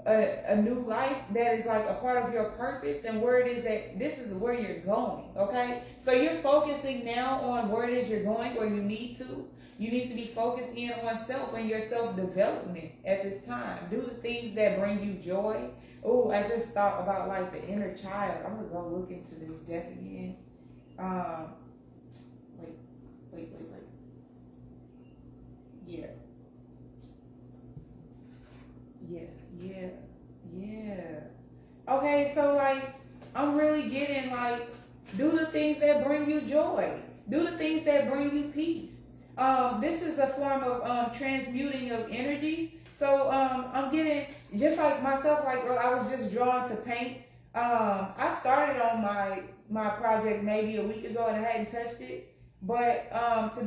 a new life that is like a part of your purpose and where it is that this is where you're going. Okay, so you're focusing now on where it is you're going, where you need to. You need to be focused in on self and your self-development at this time. Do the things that bring you joy. Oh, I just thought about like the inner child. I'm gonna go look into this deck again. Wait. Yeah. Okay, so like I'm really getting like, do the things that bring you joy. Do the things that bring you peace. This is a form of transmuting of energies. So I'm getting, just like myself, like I was just drawn to paint. I started on my project maybe a week ago and I hadn't touched it. But last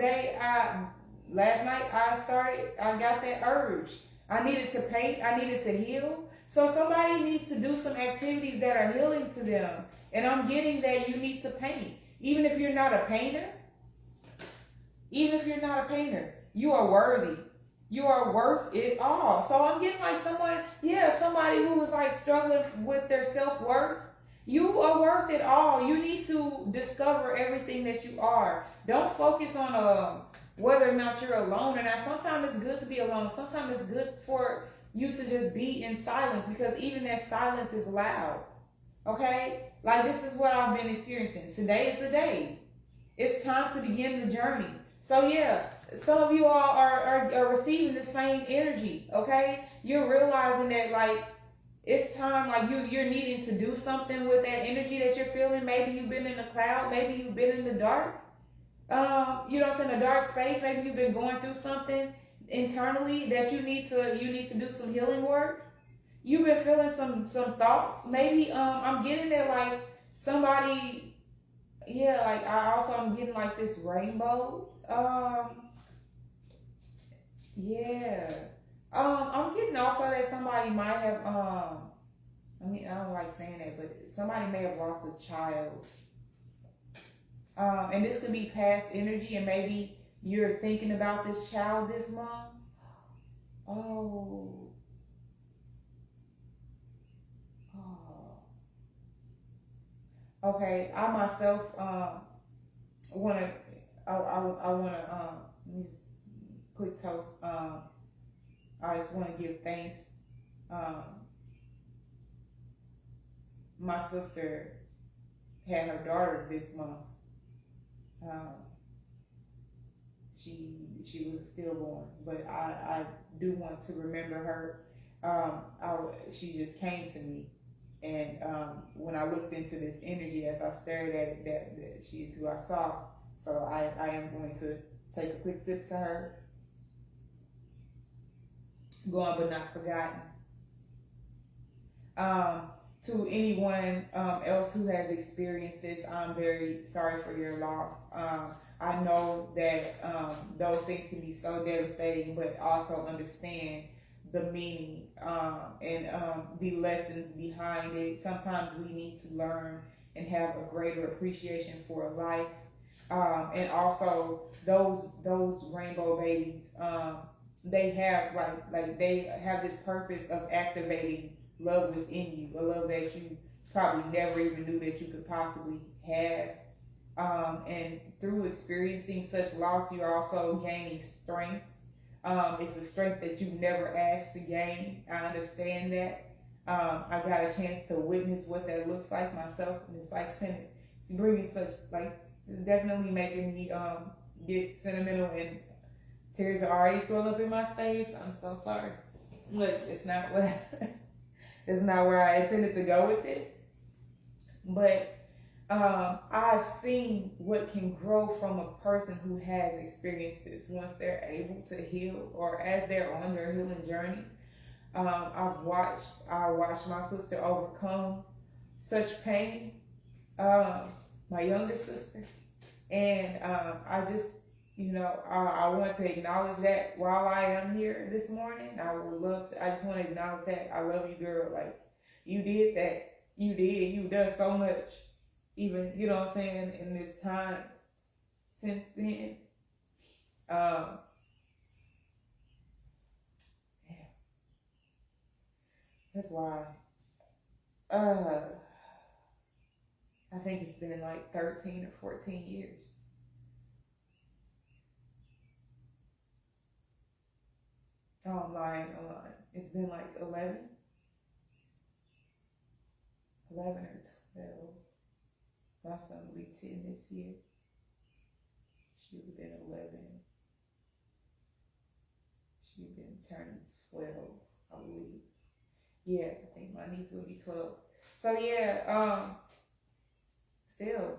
night I got that urge. I needed to paint, I needed to heal. So somebody needs to do some activities that are healing to them. And I'm getting that you need to paint. Even if you're not a painter, you are worthy. You are worth it all. So I'm getting like somebody who was like struggling with their self-worth. You are worth it all. You need to discover everything that you are. Don't focus on whether or not you're alone or not. Sometimes it's good to be alone. Sometimes it's good for you to just be in silence, because even that silence is loud. Okay? Like this is what I've been experiencing. Today is the day. It's time to begin the journey. So yeah, some of you all are receiving the same energy, okay? You're realizing that like it's time, like you're needing to do something with that energy that you're feeling. Maybe you've been in the cloud, maybe you've been in the dark. You know what I'm saying, a dark space. Maybe you've been going through something internally that you need to do some healing work. You've been feeling some thoughts. Maybe I'm getting that like somebody, like I'm getting like this rainbow. I'm getting also that somebody might have I mean, I don't like saying that, but somebody may have lost a child. And this could be past energy, and maybe you're thinking about this child this month. Oh, oh. Okay. I myself want to. I want to. Quick toast. I just want to give thanks. Um, my sister had her daughter this month. Um, she was a stillborn, but I do want to remember her. She just came to me, and when I looked into this energy, as I stared at it, that she's who I saw. So I am going to take a quick sip to her. Gone but not forgotten. To anyone else who has experienced this, I'm very sorry for your loss. I know that those things can be so devastating, but also understand the meaning and the lessons behind it. Sometimes we need to learn and have a greater appreciation for life, and also those rainbow babies. They have they have this purpose of activating love within you, a love that you probably never even knew that you could possibly have. And through experiencing such loss, you're also gaining strength. It's a strength that you never asked to gain. I understand that. I got a chance to witness what that looks like myself, and it's like it's bringing such it's definitely making me get sentimental, and tears are already swelling up in my face. I'm so sorry. Look, it's not what it's not where I intended to go with this, but I've seen what can grow from a person who has experienced this once they're able to heal, or as they're on their healing journey. I watched my sister overcome such pain, my younger sister, and I just, I want to acknowledge that while I am here this morning. I would love to. I just want to acknowledge that I love you, girl. Like, you did that. You've done so much. Even, what I'm saying, in this time since then. Yeah. That's why. I think it's been like 13 or 14 years. Oh, I'm lying. It's been like 11 or 12. My son will be 10 this year. She would have been 11. She would have been turning 12, I believe. Yeah, I think my niece will be 12. So yeah, still,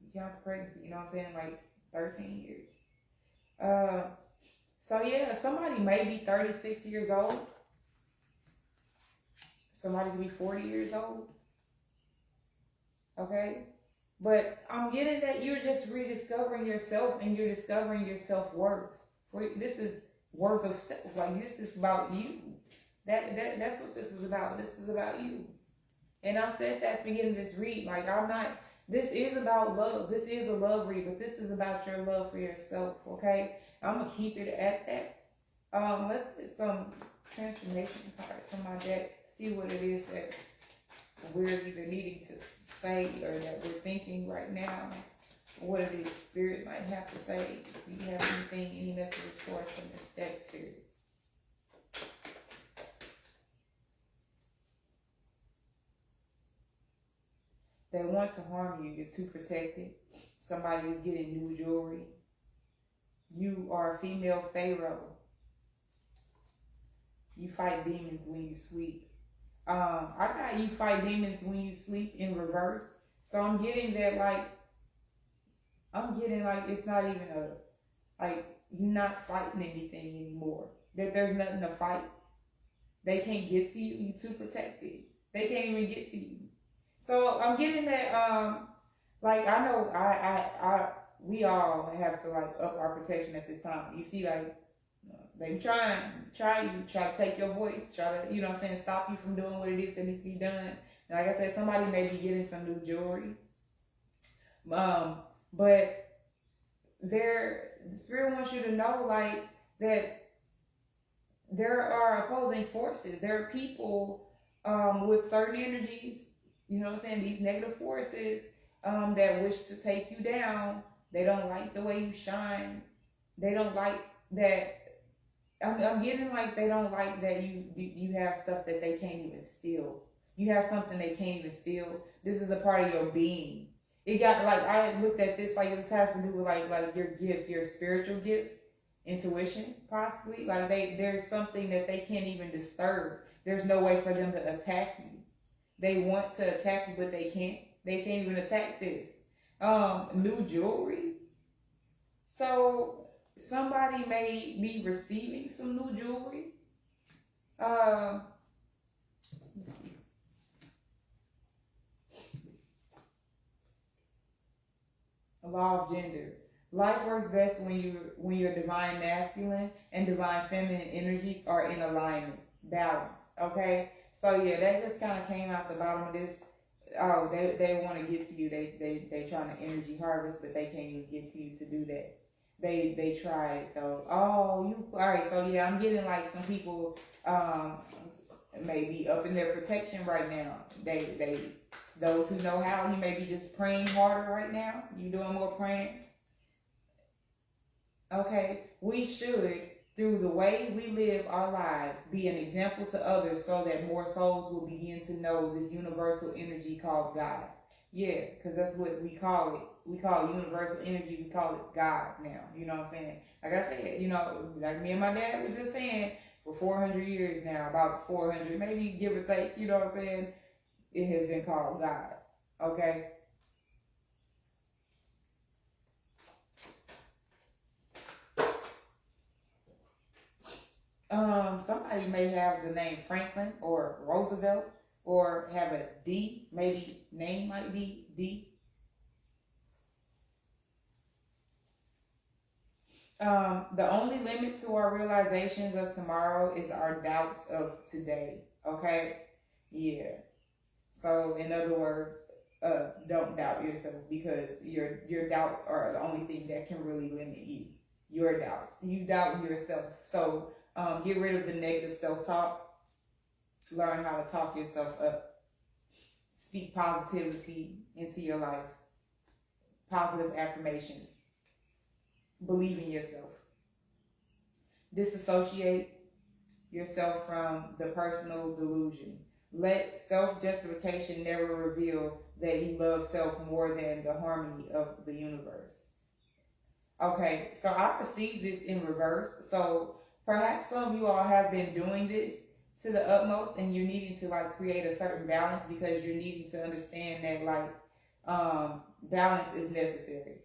you count the pregnancy, you know what I'm saying? Like 13 years. So yeah, somebody may be 36 years old. Somebody could be 40 years old. Okay? But I'm getting that you're just rediscovering yourself, and you're discovering your self-worth. This is worth of self. Like, this is about you. That's what this is about. This is about you. And I said that at the beginning of this read. Like, this is about love. This is a love read, but this is about your love for yourself, okay? I'm going to keep it at that. Let's get some transformation cards from my deck. See what it is that we're either needing to say, or that we're thinking right now. What it is Spirit might have to say. Do you have anything, any messages for us from this deck, Spirit? They want to harm you. You're too protected. Somebody is getting new jewelry. You are a female pharaoh. You fight demons when you sleep. I got you fight demons when you sleep in reverse. So I'm getting that, like, it's not even you're not fighting anything anymore. That there's nothing to fight. They can't get to you. You're too protected. They can't even get to you. So I'm getting that, I know we all have to, like, up our protection at this time. You see, like, They try to take your voice, try to, you know what I'm saying, stop you from doing what it is that needs to be done. And like I said, somebody may be getting some new jewelry. But the spirit wants you to know, like, that there are opposing forces. There are people with certain energies, you know what I'm saying, these negative forces that wish to take you down. They don't like the way you shine. They don't like that. I'm getting like they don't like that you have stuff that they can't even steal. You have something they can't even steal. This is a part of your being. It got like, I looked at this like this has to do with like your gifts, your spiritual gifts, intuition, possibly. Like there's something that they can't even disturb. There's no way for them to attack you. They want to attack you, but they can't. They can't even attack this. New jewelry. So somebody may be receiving some new jewelry. Let's see. A law of gender. Life works best when your divine masculine and divine feminine energies are in alignment, balance. Okay, so yeah, that just kind of came out the bottom of this. Oh, they want to get to you. They trying to energy harvest, but they can't even get to you to do that. They tried it though. Oh, you all right? So yeah, I'm getting like some people maybe up in their protection right now. They those who know how, you may be just praying harder right now. You doing more praying. Okay, we should, through the way we live our lives, be an example to others so that more souls will begin to know this universal energy called God. Yeah, because that's what we call it. We call it universal energy. We call it God now. You know what I'm saying? Like I said, you know, like me and my dad was just saying, for 400 years now, about 400, maybe give or take, you know what I'm saying? It has been called God. Okay? Somebody may have the name Franklin or Roosevelt, or have a D, maybe name might be D. The only limit to our realizations of tomorrow is our doubts of today. Okay? Yeah. So in other words, don't doubt yourself, because your doubts are the only thing that can really limit you. Your doubts. You doubt yourself. So get rid of the negative self-talk. Learn how to talk yourself up. Speak positivity into your life. Positive affirmations. Believe in yourself. Disassociate yourself from the personal delusion. Let self-justification never reveal that you love self more than the harmony of the universe. Okay, so I perceive this in reverse. So perhaps some of you all have been doing this to the utmost, and you're needing to like create a certain balance, because you're needing to understand that like balance is necessary.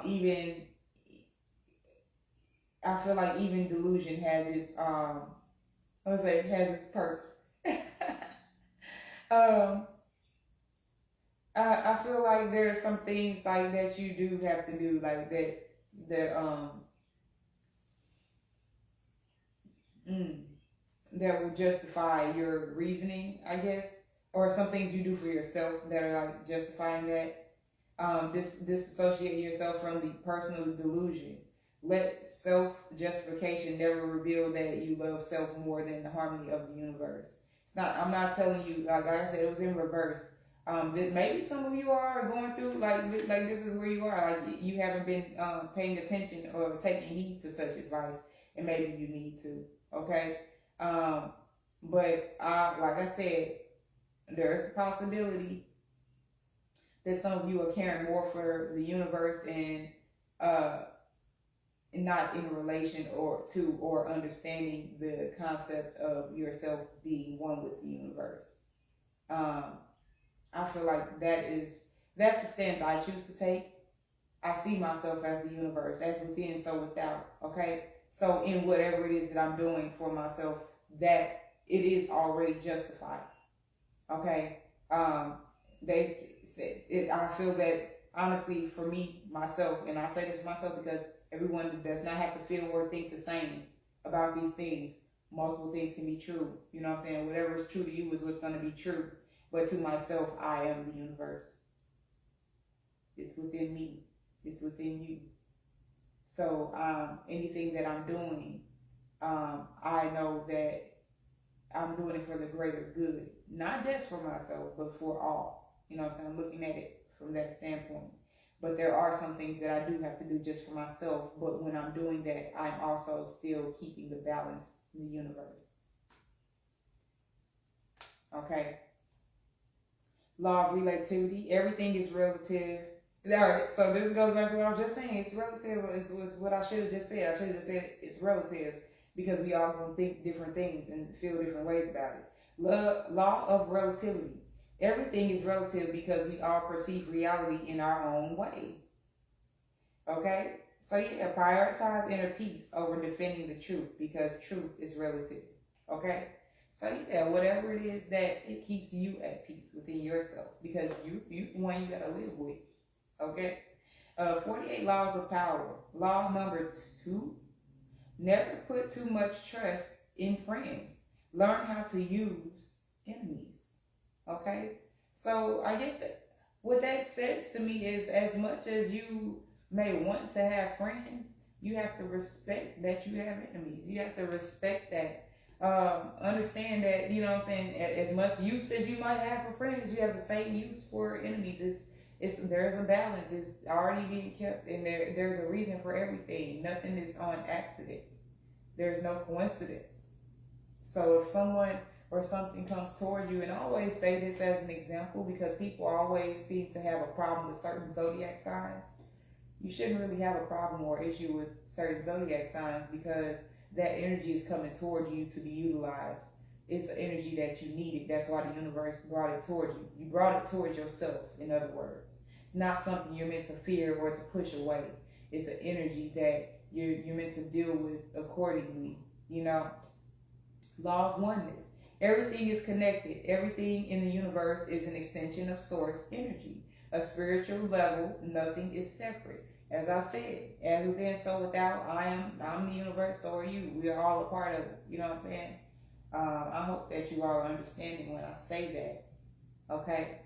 Even I feel like even delusion has its has its perks. I feel like there are some things like that you do have to do, like that will justify your reasoning, I guess, or some things you do for yourself that are like justifying that. Disassociate yourself from the personal delusion. Let self-justification never reveal that you love self more than the harmony of the universe. It's not. I'm not telling you. Like I said, it was in reverse. That maybe some of you are going through like this is where you are. Like you haven't been paying attention or taking heed to such advice, and maybe you need to. Okay. But like I said, there's a possibility that some of you are caring more for the universe and not in relation or understanding the concept of yourself being one with the universe. I feel like that's the stance I choose to take. I see myself as the universe, as within, so without. Okay, so in whatever it is that I'm doing for myself, that it is already justified. Okay, they said it. I feel that honestly, for me, myself, and I say this for myself because everyone does not have to feel or think the same. about these things. Multiple things can be true. You know what I'm saying? Whatever is true to you is what's going to be true. But to myself, I am the universe. It's within me. It's within you. So anything that I'm doing, I know that I'm doing it for the greater good. Not just for myself, but for all. You know what I'm saying? I'm looking at it from that standpoint. But there are some things that I do have to do just for myself. But when I'm doing that, I'm also still keeping the balance in the universe. Okay. Law of relativity. Everything is relative. All right. So this goes back to what I was just saying. It's relative. It's what I should have just said. I should have just said it's relative because we all gonna think different things and feel different ways about it. Law of relativity. Everything is relative because we all perceive reality in our own way. Okay? So yeah, prioritize inner peace over defending the truth because truth is relative. Okay? So yeah, whatever it is that it keeps you at peace within yourself because you one you gotta live with. Okay? 48 laws of power. Law number 2. Never put too much trust in friends. Learn how to use enemies. Okay? So I guess what that says to me is as much as you may want to have friends, you have to respect that you have enemies. You have to respect that. Understand that, you know what I'm saying, as much use as you might have for friends, you have the same use for enemies. There's a balance. It's already being kept, and there's a reason for everything. Nothing is on accident. There's no coincidence. So if someone or something comes toward you, and I always say this as an example because people always seem to have a problem with certain zodiac signs. You shouldn't really have a problem or issue with certain zodiac signs because that energy is coming toward you to be utilized. It's an energy that you needed. That's why the universe brought it toward you. You brought it towards yourself, in other words. It's not something you're meant to fear or to push away. It's an energy that you're meant to deal with accordingly, you know. Law of oneness. Everything is connected. Everything in the universe is an extension of source energy. A spiritual level, nothing is separate. As I said, as within, so without, I'm the universe, so are you. We are all a part of it. You know what I'm saying? I hope that you all are understanding when I say that. Okay?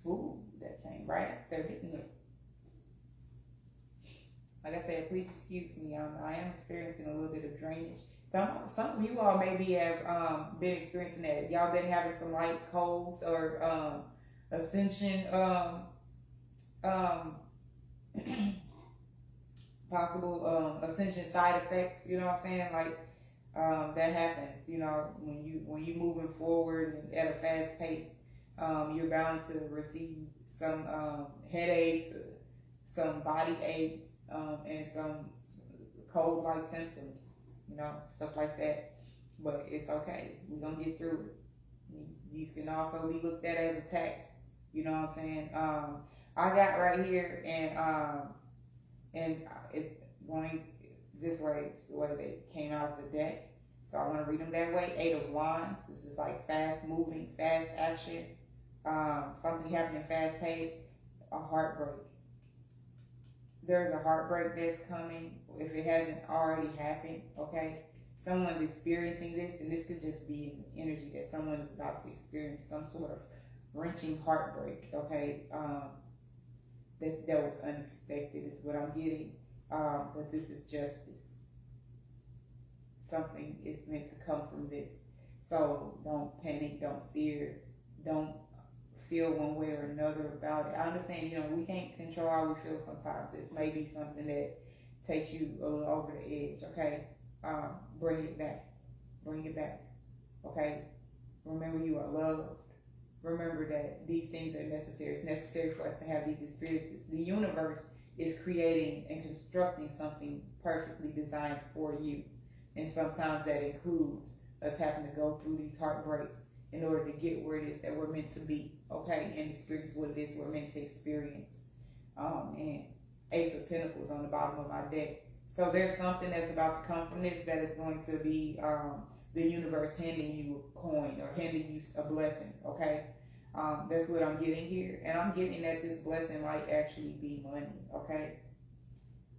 Ooh, that came right after, didn't it? Like I said, please excuse me. I am experiencing a little bit of drainage. Some of you all maybe have been experiencing that. Y'all been having some light colds or ascension, possible ascension side effects. You know what I'm saying? Like that happens. You know, when you moving forward and at a fast pace, you're bound to receive some headaches, some body aches, and some cold-like symptoms. You know, stuff like that. But it's okay. We're going to get through it. These can also be looked at as attacks. You know what I'm saying? I got right here, and it's going this way. It's the way they came out of the deck. So I want to read them that way. 8 of Wands. This is like fast moving, fast action. Something happening fast paced. A heartbreak. There's a heartbreak that's coming if it hasn't already happened, okay? Someone's experiencing this, and this could just be an energy that someone is about to experience some sort of wrenching heartbreak, okay? That was unexpected is what I'm getting, but this is justice. Something is meant to come from this. So don't panic, don't fear, don't feel one way or another about it. I understand, you know, we can't control how we feel sometimes. This may be something that takes you a little over the edge, okay? Bring it back. Bring it back, okay? Remember you are loved. Remember that these things are necessary. It's necessary for us to have these experiences. The universe is creating and constructing something perfectly designed for you. And sometimes that includes us having to go through these heartbreaks in order to get where it is that we're meant to be, okay, and experience what it is we're meant to experience. And Ace of Pentacles on the bottom of my deck. So there's something that's about to come from this that is going to be the universe handing you a coin or handing you a blessing, okay? That's what I'm getting here. And I'm getting that this blessing might actually be money, okay?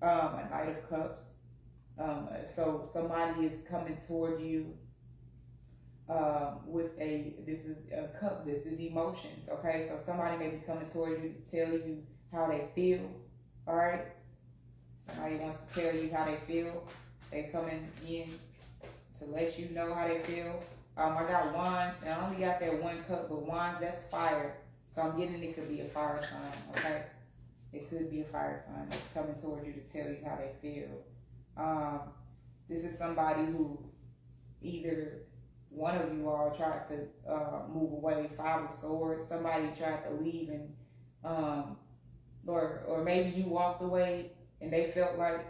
A Knight of Cups. So somebody is coming toward you with this is a cup, this is emotions, okay? So somebody may be coming toward you to tell you how they feel, all right? Somebody wants to tell you how they feel. They're coming in to let you know how they feel. I got wands, and I only got that one cup, but wands, that's fire. So I'm getting it could be a fire sign, okay? It could be a fire sign that's coming toward you to tell you how they feel. This is somebody who either one of you all tried to move away, Five of Swords. Somebody tried to leave, and or maybe you walked away and they felt like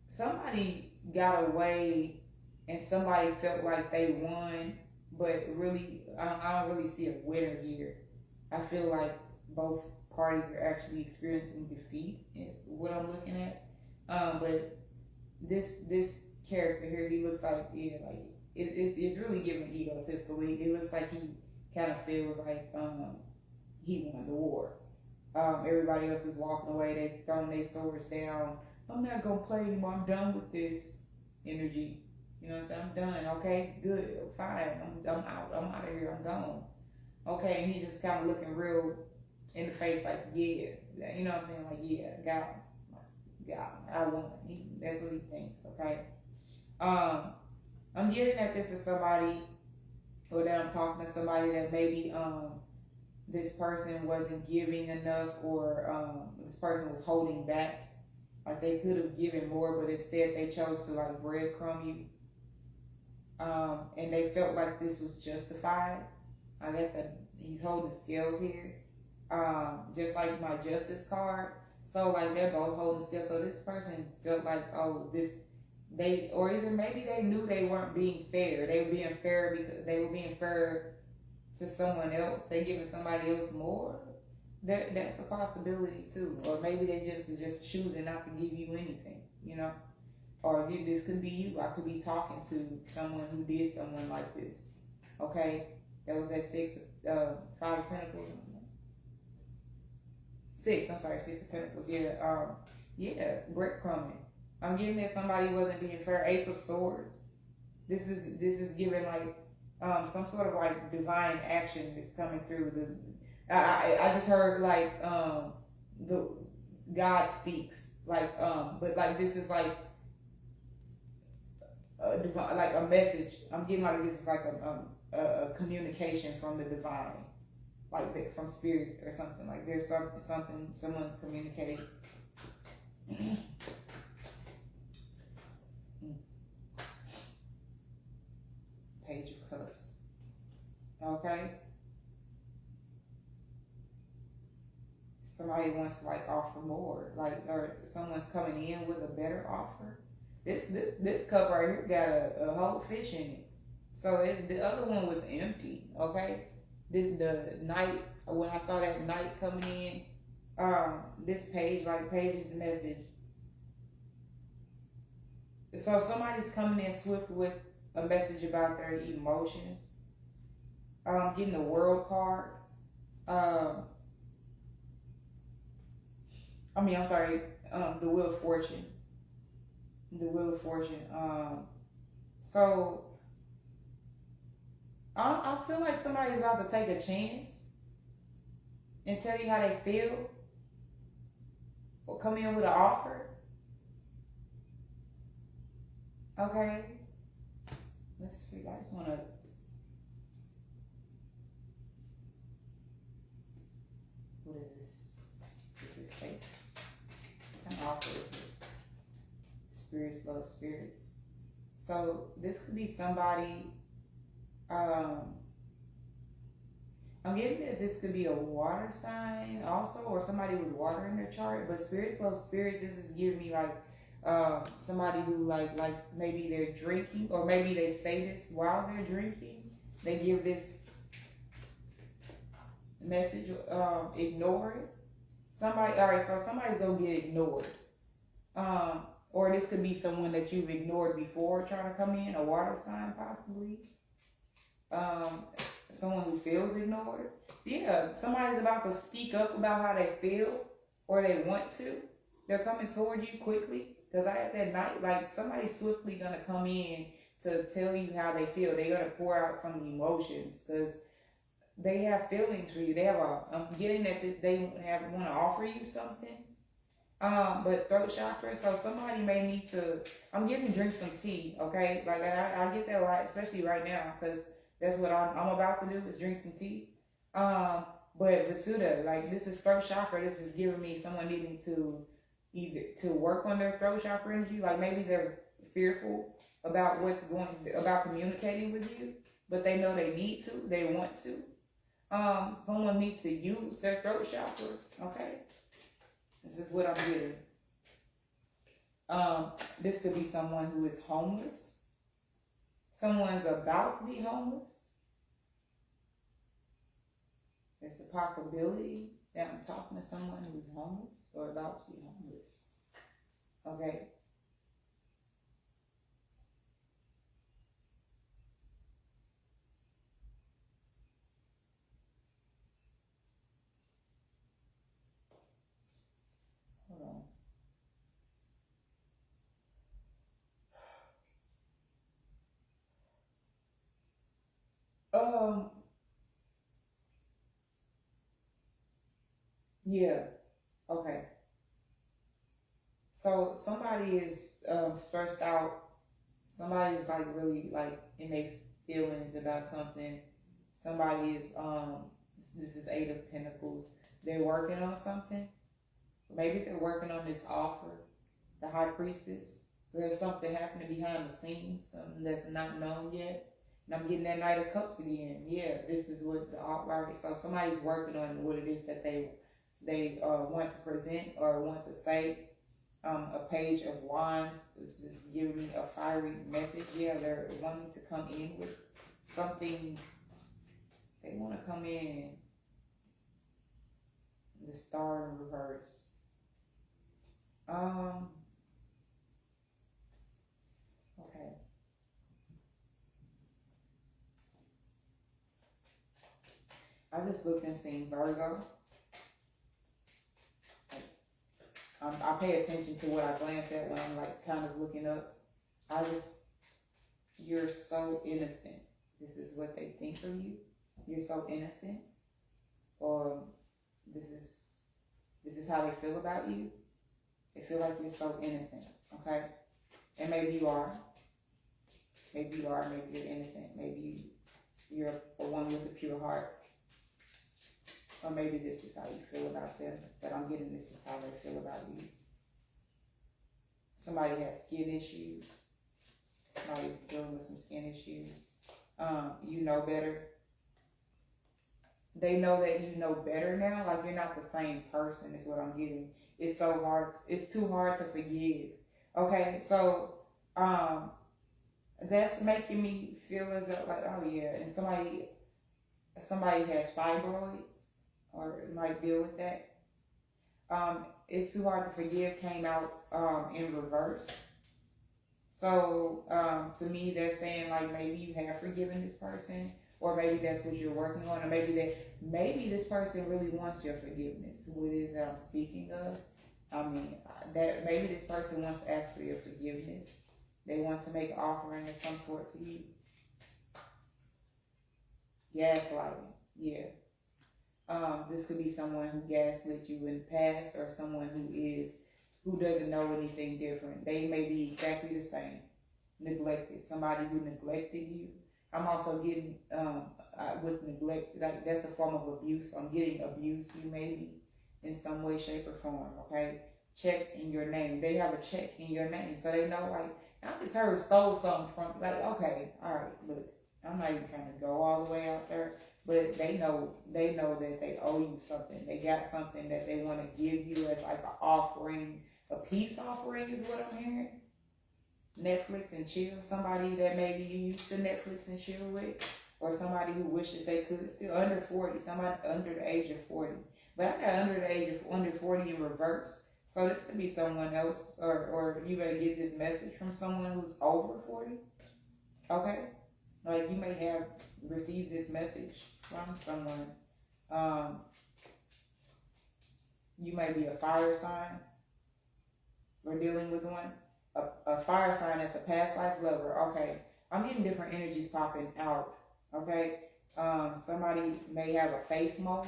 somebody got away and somebody felt like they won, but really, I don't really see a winner here. I feel like both parties are actually experiencing defeat is what I'm looking at. But this character here, he looks like, yeah, like it's really giving egotistical. It looks like he kind of feels like he won the war. Everybody else is walking away. They throwing their swords down. I'm not gonna play anymore. I'm done with this energy. You know what I'm saying? I'm done. Okay, good, fine. I'm out. I'm out of here. I'm gone. Okay, and he's just kind of looking real in the face, like, yeah, you know what I'm saying? Like, yeah, got him. I won. That's what he thinks. Okay. I'm getting that this is somebody, or that I'm talking to somebody that maybe this person wasn't giving enough, or this person was holding back. Like they could have given more, but instead they chose to like breadcrumb you. And they felt like this was justified. I got he's holding scales here. Just like my justice card. So like they're both holding scales. So this person felt like, oh, or either maybe they knew they weren't being fair. They were being fair because they were being fair to someone else. They giving somebody else more. That's a possibility too. Or maybe they just choosing not to give you anything, you know. Or this could be you. I could be talking to someone who did someone like this. Okay, that was that Five of Pentacles. Six of Pentacles. Yeah, breadcrumbing. I'm getting that somebody wasn't being fair. Ace of Swords. This is giving like some sort of like divine action is coming through. I just heard like the God speaks like but like this is like a divine, like a message. I'm getting like this is like a communication from the divine, like that from spirit or something. Like there's something someone's communicating. Page of Cups. Okay. Somebody wants to like offer more, like, or someone's coming in with a better offer. This cup right here got a whole fish in it. So the other one was empty. Okay. The knight, when I saw that knight coming in, this page's message. So somebody's coming in swift with a message about their emotions. Getting the World card. The Wheel of Fortune. The Wheel of Fortune. So I feel like somebody's about to take a chance and tell you how they feel, or come in with an offer. Okay. Let's figure. I just want to. What is this? This is safe. What kind of offer is it? Spirits love spirits. So this could be somebody. I'm getting that this could be a water sign also, or somebody with water in their chart. But spirits love spirits. This is giving me like somebody who like maybe they're drinking, or maybe they say this while they're drinking. They give this message. Ignore it. Alright, so somebody's gonna get ignored. Or this could be someone that you've ignored before trying to come in, a water sign possibly. someone who feels ignored. Yeah, somebody's about to speak up about how they feel or they want to. They're coming toward you quickly. Because I have that night, like somebody's swiftly going to come in to tell you how they feel. They're going to pour out some emotions because they have feelings for you. They have I'm getting that they want to offer you something. But throat chakra, so somebody may need to, I'm getting drink some tea, okay? Like I get that a lot, especially right now, because that's what I'm about to do is drink some tea. But Vasuda, like this is throat chakra, this is giving me someone needing to either to work on their throat chakra energy, like maybe they're fearful about about communicating with you, but they know they need to, they want to. Someone needs to use their throat chakra, okay? This is what I'm getting. This could be someone who is homeless. Someone's about to be homeless. There's a possibility that I'm talking to someone who's homeless or about to be homeless. Okay. Hold on. Yeah. Okay. So somebody is stressed out. Somebody's like really like in their feelings about something. Somebody is this is Eight of Pentacles. They're working on something. Maybe they're working on this offer, the High Priestess. There's something happening behind the scenes, something that's not known yet. And I'm getting that Knight of Cups again. Yeah, this is what the right. So somebody's working on what it is that they want to present or want to say. A Page of Wands. This is giving me a fiery message. Yeah, they're wanting to come in with something. They want to come in. The Star in reverse. Okay. I just looked and seen Virgo. I pay attention to what I glance at when I'm like kind of looking up. You're so innocent. This is what they think of you. You're so innocent. Or this is how they feel about you. They feel like you're so innocent, okay? And maybe you are. Maybe you are, maybe you're innocent. Maybe you're a woman with a pure heart. Or maybe this is how you feel about them. But I'm getting this is how they feel about you. Somebody has skin issues. Somebody's dealing with some skin issues. You know better. They know that you know better now. Like you're not the same person is what I'm getting. It's so hard. It's too hard to forgive. Okay, so that's making me feel as though like, oh yeah, and somebody has fibroids or might deal with that. It's too hard to forgive came out in reverse. So to me, that's saying like maybe you have forgiven this person, or maybe that's what you're working on, or maybe this person really wants your forgiveness. Who it is that I'm speaking of? I mean, that maybe this person wants to ask for your forgiveness. They want to make an offering of some sort to you. Gaslighting, yeah. This could be someone who gaslit you in the past, or someone who doesn't know anything different. They may be exactly the same. Neglected. Somebody who neglected you. I'm also getting with neglect, like that's a form of abuse. I'm getting abused you maybe in some way, shape, or form. Okay, check in your name. They have a check in your name, so they know. Like I just heard stole something from. Like okay, all right, look, I'm not even trying to go all the way out there, but they know that they owe you something. They got something that they want to give you as like an offering, a peace offering is what I'm hearing. Netflix and chill. Somebody that maybe you used to Netflix and chill with, or somebody who wishes they could. Still under 40. Somebody under the age of 40. But I got under 40 in reverse. So this could be someone else, or you better get this message from someone who's over 40. Okay? Like, you may have received this message from someone. You may be a fire sign. We're dealing with one. A fire sign that's a past life lover. Okay. I'm getting different energies popping out. Okay. Somebody may have a face mole.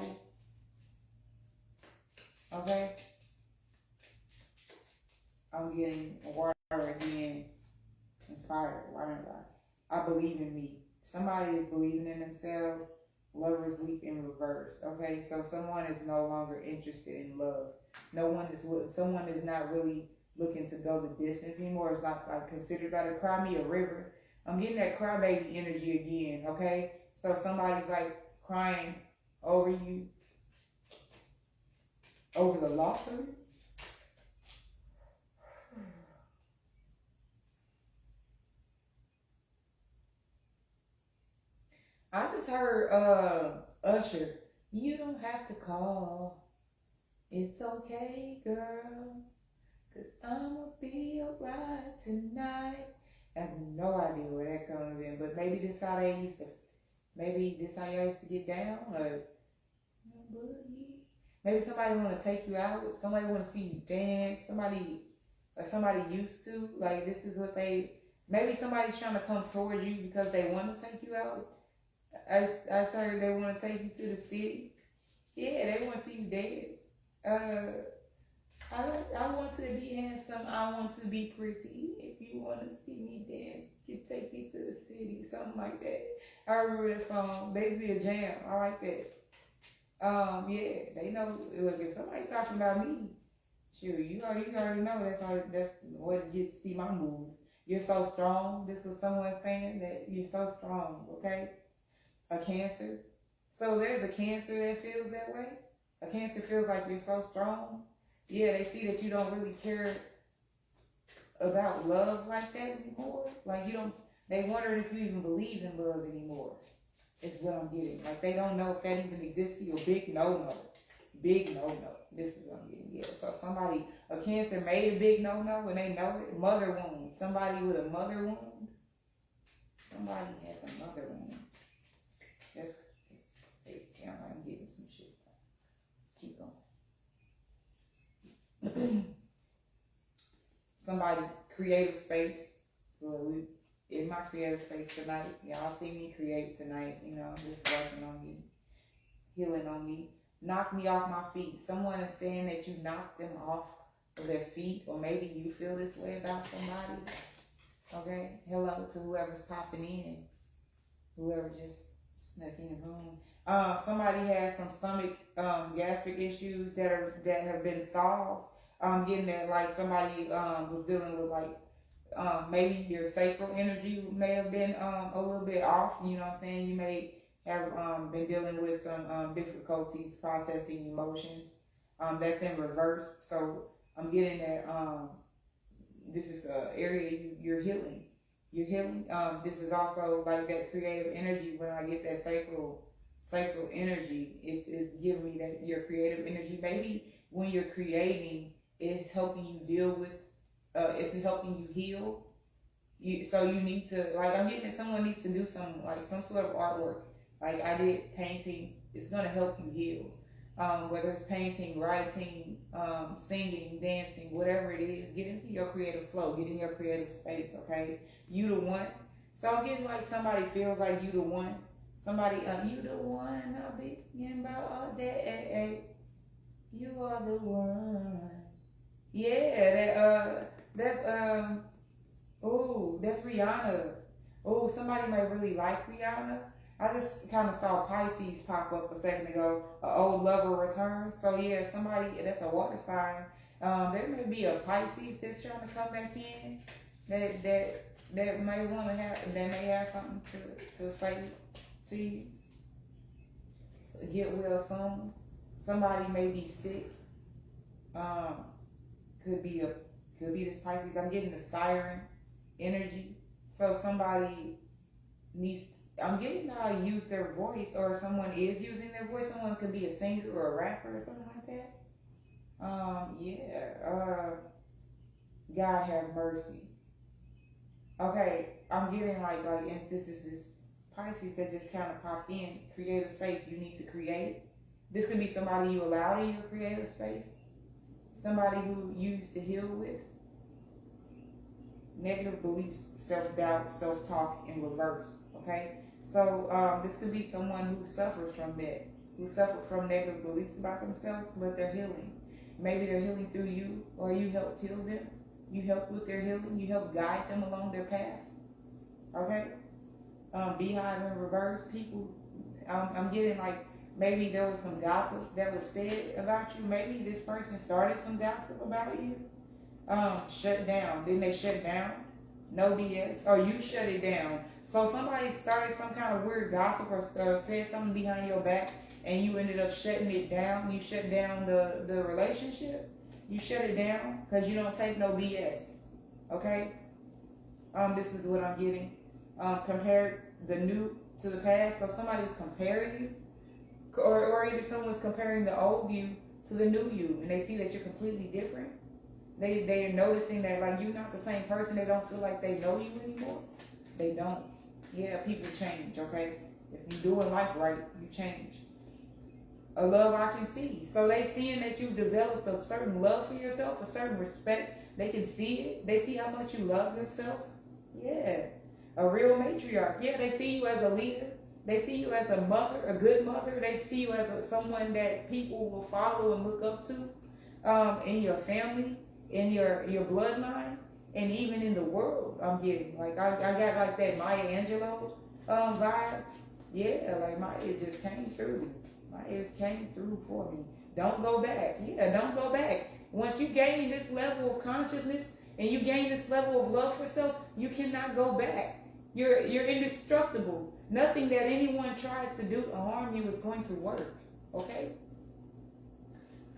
Okay. I'm getting water again and fire. Why don't I believe in me. Somebody is believing in themselves. Lovers leap in reverse. Okay, so someone is no longer interested in love. Someone is not really looking to go the distance anymore. It's not like considered by the cry me a river. I'm getting that crybaby energy again. Okay, so somebody's like crying over you, over the loss of it. I just heard Usher. You don't have to call. It's okay, girl. 'Cause I'ma be alright tonight. I have no idea where that comes in, but maybe this how they used to. Maybe this how y'all used to get down, or boogie. Maybe somebody want to take you out. Somebody want to see you dance. Somebody used to, like, this is what they. Maybe somebody's trying to come towards you because they want to take you out. I heard they want to take you to the city. Yeah, they want to see you dance. I want to be handsome. I want to be pretty. If you want to see me dance, you can take me to the city. Something like that. I remember that song. They used to be a jam. I like that. Yeah, they know. Look, if somebody talking about me, sure, you already know. That's what gets see my moves. You're so strong. This was someone saying that you're so strong. Okay. A Cancer. So there's a Cancer that feels that way. A Cancer feels like you're so strong. Yeah, they see that you don't really care about love like that anymore. Like, you don't, they wonder if you even believe in love anymore. Is what I'm getting. Like, they don't know if that even exists to you. Big no-no. Big no-no. This is what I'm getting. Yeah, so a Cancer made a big no-no and they know it. Mother wound. Somebody with a mother wound. Somebody has a mother wound. I'm getting some shit. Let's keep going. Somebody, creative space. So in my creative space tonight, y'all see me create tonight. Just working on me, healing on me. Knock me off my feet. Someone is saying that you knocked them off of their feet, or maybe you feel this way about somebody. Okay, hello to whoever's popping in, whoever just snuck in the room. Somebody has some stomach gastric issues that have been solved. I'm getting that, like, somebody was dealing with, like, maybe your sacral energy may have been a little bit off. You know what I'm saying? You may have been dealing with some difficulties processing emotions. That's in reverse. So I'm getting that this is an area you're healing. You're healing. This is also like that creative energy. When I get that sacral energy, it's giving me that your creative energy. Maybe when you're creating, it's helping you deal with, it's helping you heal. So you need to, like, I'm getting that someone needs to do some sort of artwork. Like I did painting. It's gonna help you heal. Whether it's painting, writing, singing, dancing, whatever it is, get into your creative flow, get in your creative space, okay? You the one. So I'm getting like somebody feels like you the one. Somebody, you the one, I'll be thinking about all that. You are the one. Yeah, that's Rihanna. Oh, somebody might really like Rihanna. I just kind of saw Pisces pop up a second ago. An old lover returns. So yeah, somebody that's a water sign. There may be a Pisces that's trying to come back in. That may want to have. That may have something to say to you. So get well soon. Somebody may be sick. Could be this Pisces. I'm getting the siren energy. So somebody needs. I'm getting use their voice, or someone is using their voice. Someone could be a singer or a rapper or something like that. God have mercy. Okay, I'm getting like emphasis. Pisces that just kind of popped in. Creative space you need to create. This could be somebody you allowed in your creative space. Somebody who you used to heal with. Negative beliefs, self-doubt, self-talk in reverse. Okay? So this could be someone who suffers from that. Who suffered from negative beliefs about themselves, but they're healing. Maybe they're healing through you, or you helped heal them. You helped with their healing. You helped guide them along their path. Okay? Beehive in reverse, people, I'm getting like, maybe there was some gossip that was said about you. Maybe this person started some gossip about you. Shut down. Didn't they shut down? No BS. Or you shut it down. So somebody started some kind of weird gossip or said something behind your back, and you ended up shutting it down. You shut down the relationship. You shut it down because you don't take no BS. Okay? This is what I'm getting. Compare the new to the past. So somebody was comparing you, or either someone's comparing the old you to the new you, and they see that you're completely different. They're noticing that like you're not the same person. They don't feel like they know you anymore. They don't. Yeah, people change, okay? If you're doing life right, you change. A love I can see. So they seeing that you've developed a certain love for yourself, a certain respect. They can see it. They see how much you love yourself. Yeah. A real matriarch. Yeah, they see you as a leader. They see you as a mother, a good mother. They see you as someone that people will follow and look up to in your family, in your bloodline, and even in the world. I'm getting like I got like that Maya Angelou vibe. Yeah, like Maya just came through. Maya just came through for me. Don't go back. Yeah, don't go back. Once you gain this level of consciousness and you gain this level of love for self, you cannot go back. You're indestructible. Nothing that anyone tries to do to harm you is going to work. Okay?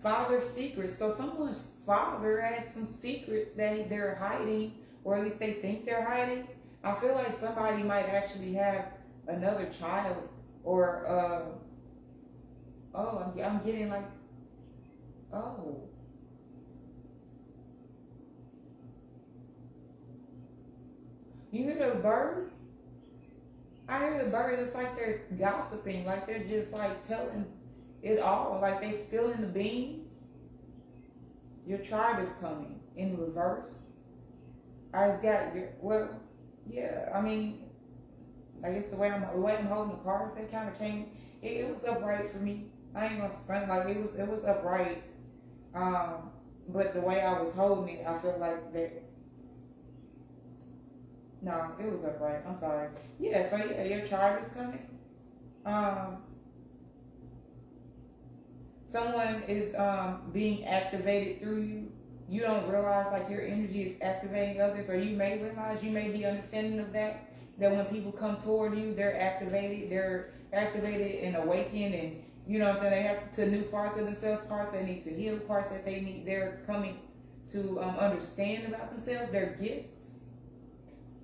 Father's secrets. So someone's father has some secrets that they're hiding, or at least they think they're hiding. I feel like somebody might actually have another child, or I'm getting like, oh. You hear those birds? I hear the birds. It's like they're gossiping, like they're just like telling it all, like they spilling the beans. Your tribe is coming in reverse. I just got your, well, yeah. I mean, I guess the way I'm holding the cards, they kind of came. It was upright for me. I ain't gonna stunt, like it was upright. But the way I was holding it, I felt like that. No, it was upright. I'm sorry. Yeah, so yeah, your tribe is coming. Someone is being activated through you. You don't realize like your energy is activating others, or you may realize, you may be understanding of that when people come toward you, they're activated and awakened, and you know what I'm saying, they have to new parts of themselves, parts they need to heal, parts that they're coming to understand about themselves, their gifts.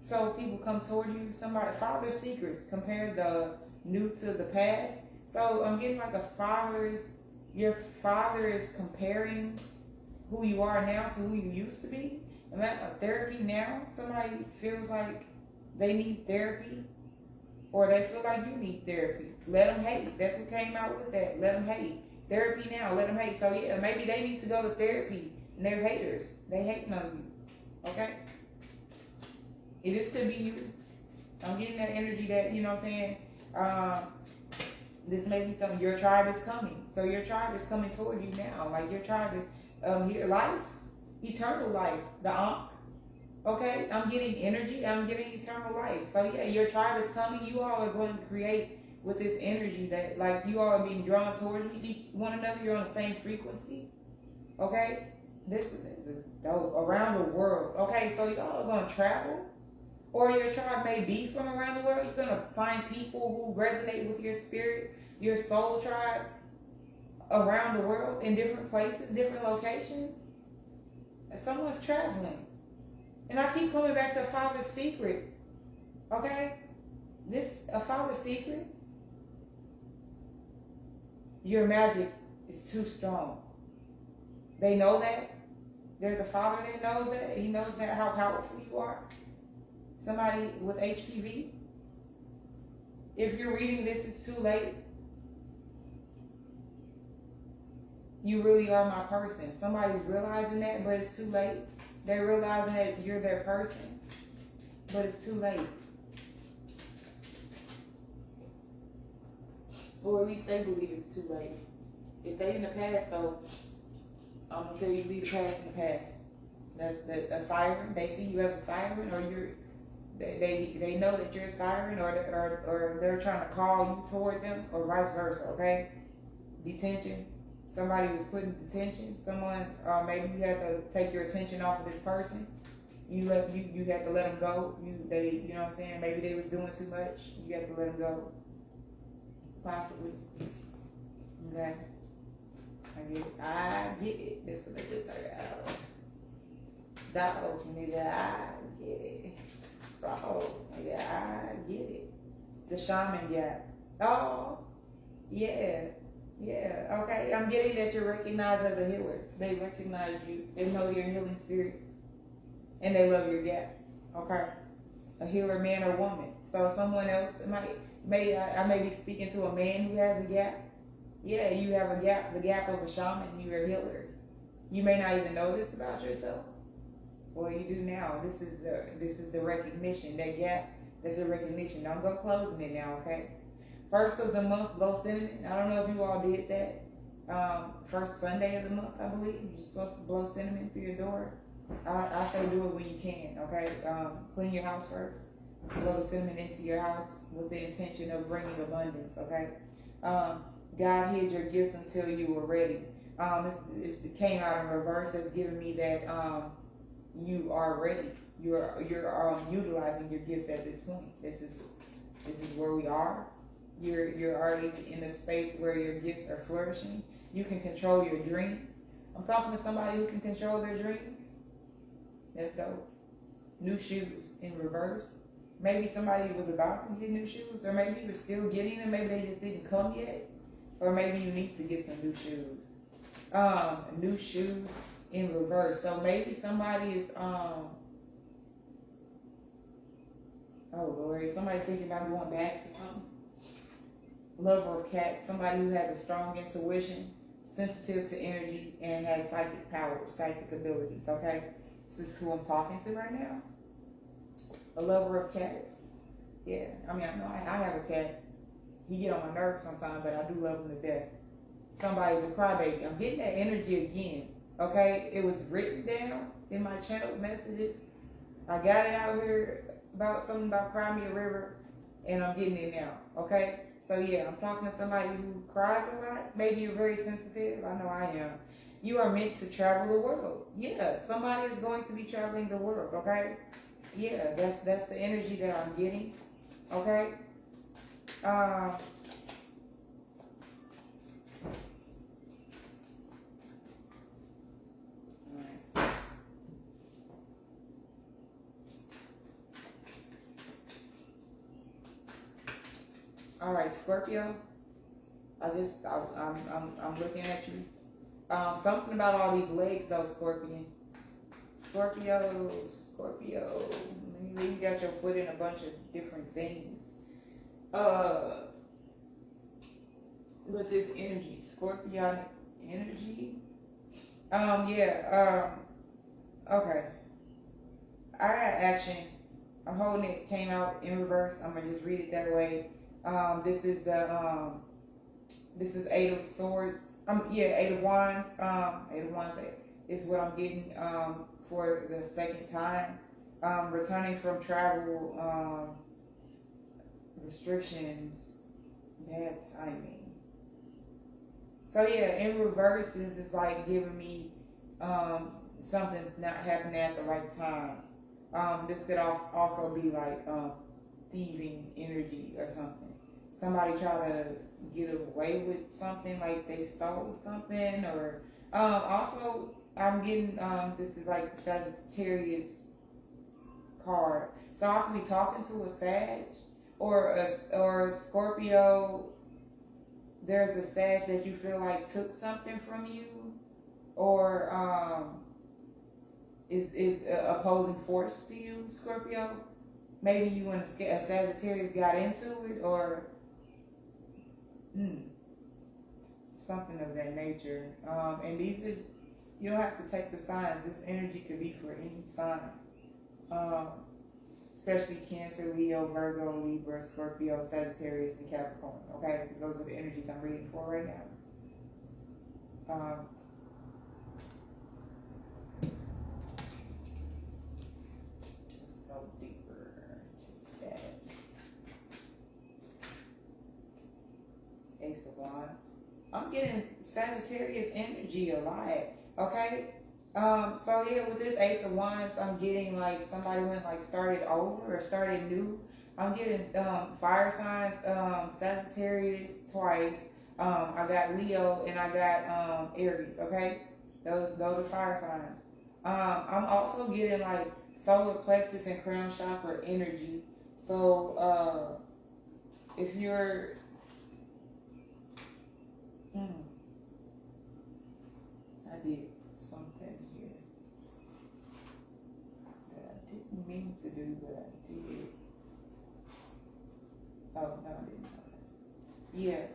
So people come toward you, somebody, father's secrets, compare the new to the past. So I'm getting like your father is comparing who you are now to who you used to be. And that therapy now, somebody feels like they need therapy, or they feel like you need therapy. Let them hate. That's what came out with that. Let them hate. Therapy now, let them hate. So yeah, maybe they need to go to therapy, and they're haters. They hating on you. Okay? This could be you. I'm getting that energy that, you know what I'm saying, this may be something. Your tribe is coming. So your tribe is coming toward you now. Like your tribe is here, life, eternal life, the Ankh. Okay, I'm getting energy. I'm getting eternal life. So yeah, your tribe is coming. You all are going to create with this energy that, like, you all are being drawn toward one another. You're on the same frequency. Okay, this is dope. Around the world. Okay, so y'all are going to travel. Or your tribe may be from around the world. You're going to find people who resonate with your spirit, your soul tribe, around the world, in different places, different locations. And someone's traveling. And I keep coming back to father's secrets. Okay? A father's secrets. Your magic is too strong. They know that. There's a father that knows that. He knows that, how powerful you are. Somebody with HPV. If you're reading this, it's too late. You really are my person. Somebody's realizing that, but it's too late. They're realizing that you're their person, but it's too late. Or at least they believe it's too late. If they in the past, though, I'm gonna tell you, leave the past in the past. That's a siren. They see you as a siren, or they know that you're a siren, or they're trying to call you toward them, or vice versa. Okay, detention. Somebody was put in detention. Someone, maybe you had to take your attention off of this person. You had to let them go. You know what I'm saying? Maybe they was doing too much. You had to let them go. Possibly. Okay. I get it. This will make this out. Dog, nigga, I get it. Bro, nigga, I get it. The shaman gap. Oh, yeah. Yeah, okay. I'm getting that you're recognized as a healer. They recognize you. They know you're a healing spirit. And they love your gap. Okay? A healer, man or woman. So someone else I may be speaking to a man who has a gap. Yeah, you have a gap, the gap of a shaman, you're a healer. You may not even know this about yourself. Well, you do now. This is the recognition. That gap, that's a recognition. Don't go closing it now, okay? First of the month, blow cinnamon. I don't know if you all did that. First Sunday of the month, I believe. You're supposed to blow cinnamon through your door. I say do it when you can, okay? Clean your house first. Blow the cinnamon into your house with the intention of bringing abundance, okay? God hid your gifts until you were ready. This came out in reverse. That's giving me that you are ready. You're utilizing your gifts at this point. This is where we are. You're already in a space where your gifts are flourishing. You can control your dreams. I'm talking to somebody who can control their dreams. That's dope. New shoes in reverse. Maybe somebody was about to get new shoes, or maybe you're still getting them. Maybe they just didn't come yet, or maybe you need to get some new shoes. New shoes in reverse. So maybe somebody is oh Lord, somebody thinking about going back to something. Lover of cats, somebody who has a strong intuition, sensitive to energy, and has psychic powers, psychic abilities, okay? This is who I'm talking to right now. A lover of cats. Yeah, I mean, I have a cat. He get on my nerves sometimes, but I do love him to death. Somebody's a crybaby. I'm getting that energy again, okay? It was written down in my channel messages. I got it out here about something about Cry Me a River, and I'm getting it now, okay? So yeah, I'm talking to somebody who cries a lot. Maybe you're very sensitive. I know I am. You are meant to travel the world. Yeah, somebody is going to be traveling the world, okay? Yeah, that's the energy that I'm getting, okay? All right, Scorpio. I'm looking at you. Something about all these legs, though, Scorpion. Scorpio. Maybe you got your foot in a bunch of different things. With this energy, Scorpionic energy. Okay. I got action. I'm holding it. Came out in reverse. I'm gonna just read it that way. This is Eight of Swords. Eight of Wands. Eight of Wands is what I'm getting for the second time. Returning from travel, restrictions, bad timing. So yeah, in reverse, this is like giving me something's not happening at the right time. This could also be like thieving energy or something. Somebody try to get away with something, like they stole something, or also I'm getting this is like the Sagittarius card. So I could be talking to a Sag or a Scorpio. There's a Sag that you feel like took something from you, or is an opposing force to you, Scorpio. maybe you and a Sagittarius got into it, or something of that nature. And these are, you don't have to take the signs. This energy could be for any sign. Especially Cancer, Leo, Virgo, Libra, Scorpio, Sagittarius, and Capricorn. Okay, because those are the energies I'm reading for right now. Let's go deeper into that. Ace of Wands. I'm getting Sagittarius energy a lot. Okay. So yeah, with this Ace of Wands, I'm getting like somebody went like started over or started new. I'm getting fire signs, Sagittarius twice. I got Leo and I got Aries. Okay, those are fire signs. I'm also getting like solar plexus and crown chakra energy. So if you're I did something here that I didn't mean to do, but I did. Oh, no, I didn't know that. Yeah.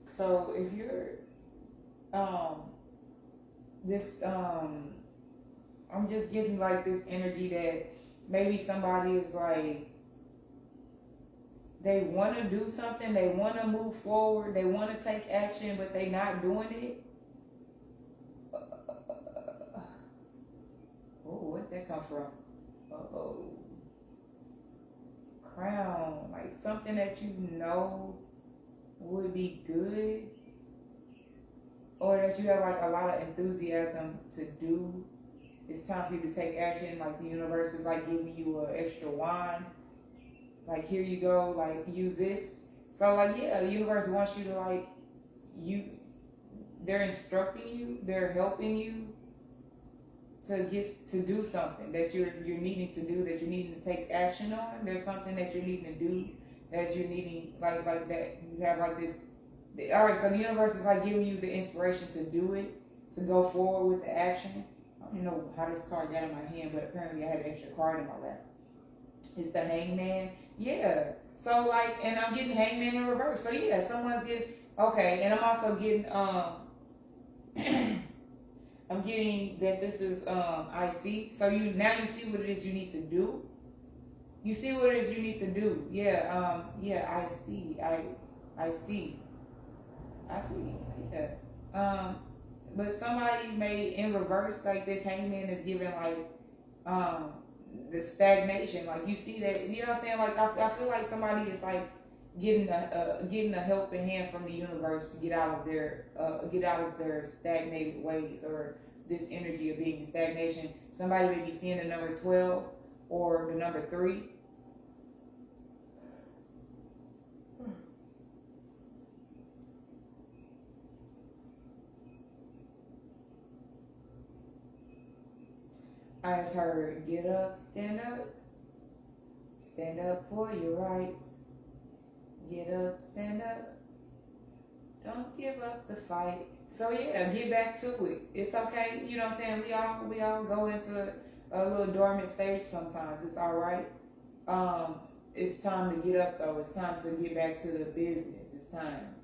So if you're, I'm just getting like this energy that maybe somebody is like, they want to do something, they want to move forward, they want to take action, but they not doing it. Oh, where'd that come from? Uh-oh. Crown, like something that you know would be good, or that you have like a lot of enthusiasm to do. It's time for you to take action. Like the universe is like giving you an extra wand. Like, here you go, like use this. So like, yeah, the universe wants you to like, they're instructing you, they're helping you to do something that you're needing to do, that you're needing to take action on. There's something that you're needing to do, that you're needing like that. You have like this. All right, so the universe is like giving you the inspiration to do it, to go forward with the action. I don't even know how this card got in my hand, but apparently I had an extra card in my lap. It's the Hangman. Yeah. So like, and I'm getting Hangman in reverse. So yeah, someone's getting, okay, and I'm also getting I'm getting that this is I see. So you see what it is you need to do. You see what it is you need to do. Yeah, I see. I see. Yeah. But somebody may in reverse, like this Hangman is giving like the stagnation. Like you see that, you know what I'm saying? Like I feel like somebody is like getting a helping hand from the universe to get out of their stagnated ways, or this energy of being in stagnation. Somebody may be seeing the number 12 or the number 3. I just heard, get up, stand up for your rights. Get up, stand up. Don't give up the fight. So yeah, get back to it. It's okay. You know what I'm saying? We all go into a little dormant stage sometimes. It's all right. It's time to get up though. It's time to get back to the business. It's time.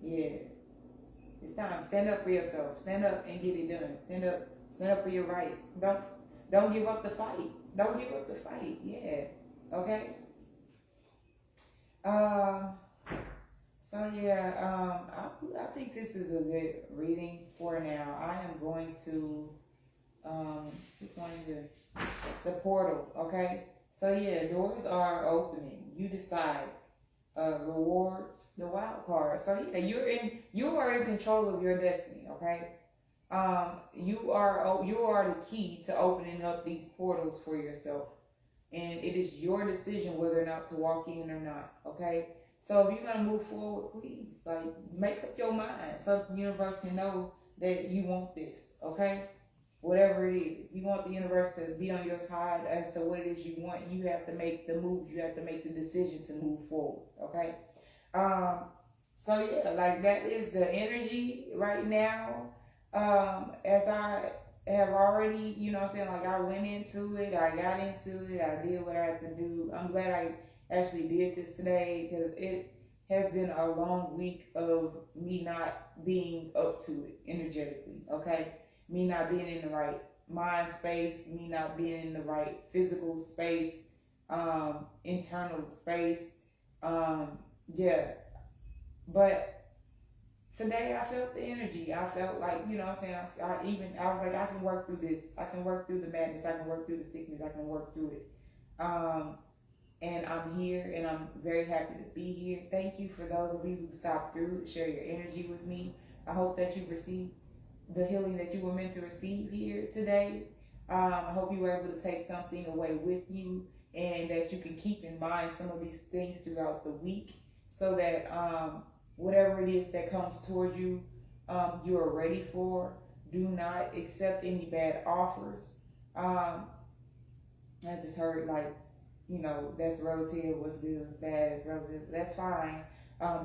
Yeah. It's time. Stand up for yourself. Stand up and get it done. Stand up for your rights. Don't give up the fight. Don't give up the fight. Yeah. Okay. So yeah, I think this is a good reading for now. I am going to the portal. Okay. So yeah, doors are opening. You decide. Rewards, the wild card. So yeah, you are in control of your destiny. Okay. You are the key to opening up these portals for yourself, and it is your decision whether or not to walk in or not. Okay. So if you're gonna move forward, please like make up your mind so the universe can know that you want this. Okay. Whatever it is, you want the universe to be on your side as to what it is you want. You have to make the moves. You have to make the decision to move forward. Okay. So yeah, like that is the energy right now. As I have already, you know what I'm saying, like I went into it, I got into it, I did what I had to do. I'm glad I actually did this today because it has been a long week of me not being up to it energetically, okay? Me not being in the right mind space, me not being in the right physical space, internal space. Yeah. But today I felt the energy. I felt like, you know what I'm saying, I was like, I can work through this. I can work through the madness. I can work through the sickness. I can work through it. And I'm here and I'm very happy to be here. Thank you for those of you who stopped through to share your energy with me. I hope that you received the healing that you were meant to receive here today. I hope you were able to take something away with you and that you can keep in mind some of these things throughout the week so that whatever it is that comes toward you, you are ready for. Do not accept any bad offers. I just heard like, you know, that's relative, what's good, what's bad, is relative. That's fine.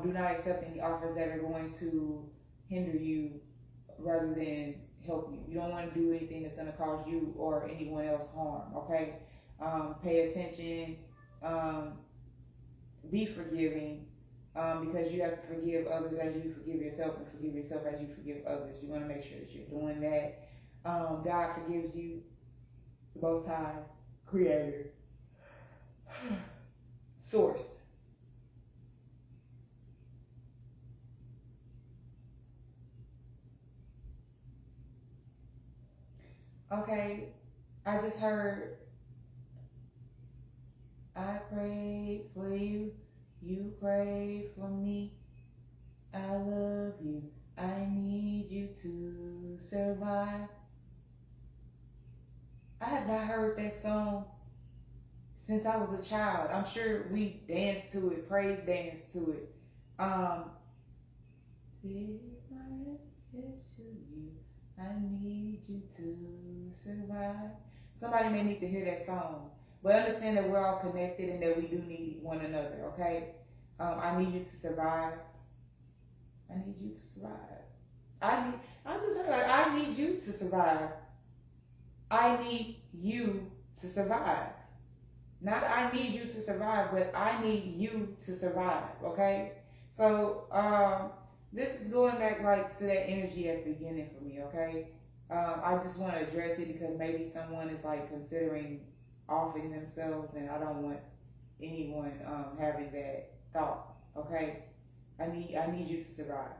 Do not accept any offers that are going to hinder you rather than help you. You don't want to do anything that's going to cause you or anyone else harm, okay? Pay attention. Be forgiving. Because you have to forgive others as you forgive yourself and forgive yourself as you forgive others. You want to make sure that you're doing that. God forgives you, the Most High, Creator, Source. Okay, I just heard, I prayed for you, you prayed for me. I love you, I need you to survive. I have not heard that song since I was a child. I'm sure we danced to it, praise danced to it. This is my message to you. I need you to survive. Somebody may need to hear that song. But understand that we're all connected and that we do need one another, okay? I need you to survive. I need you to survive. I just heard like, I need you to survive. I need you to survive. Not I need you to survive, but I need you to survive, okay? So, this is going back like to that energy at the beginning for me, okay? I just want to address it because maybe someone is like considering offing themselves and I don't want anyone having that thought, okay? I need you to survive,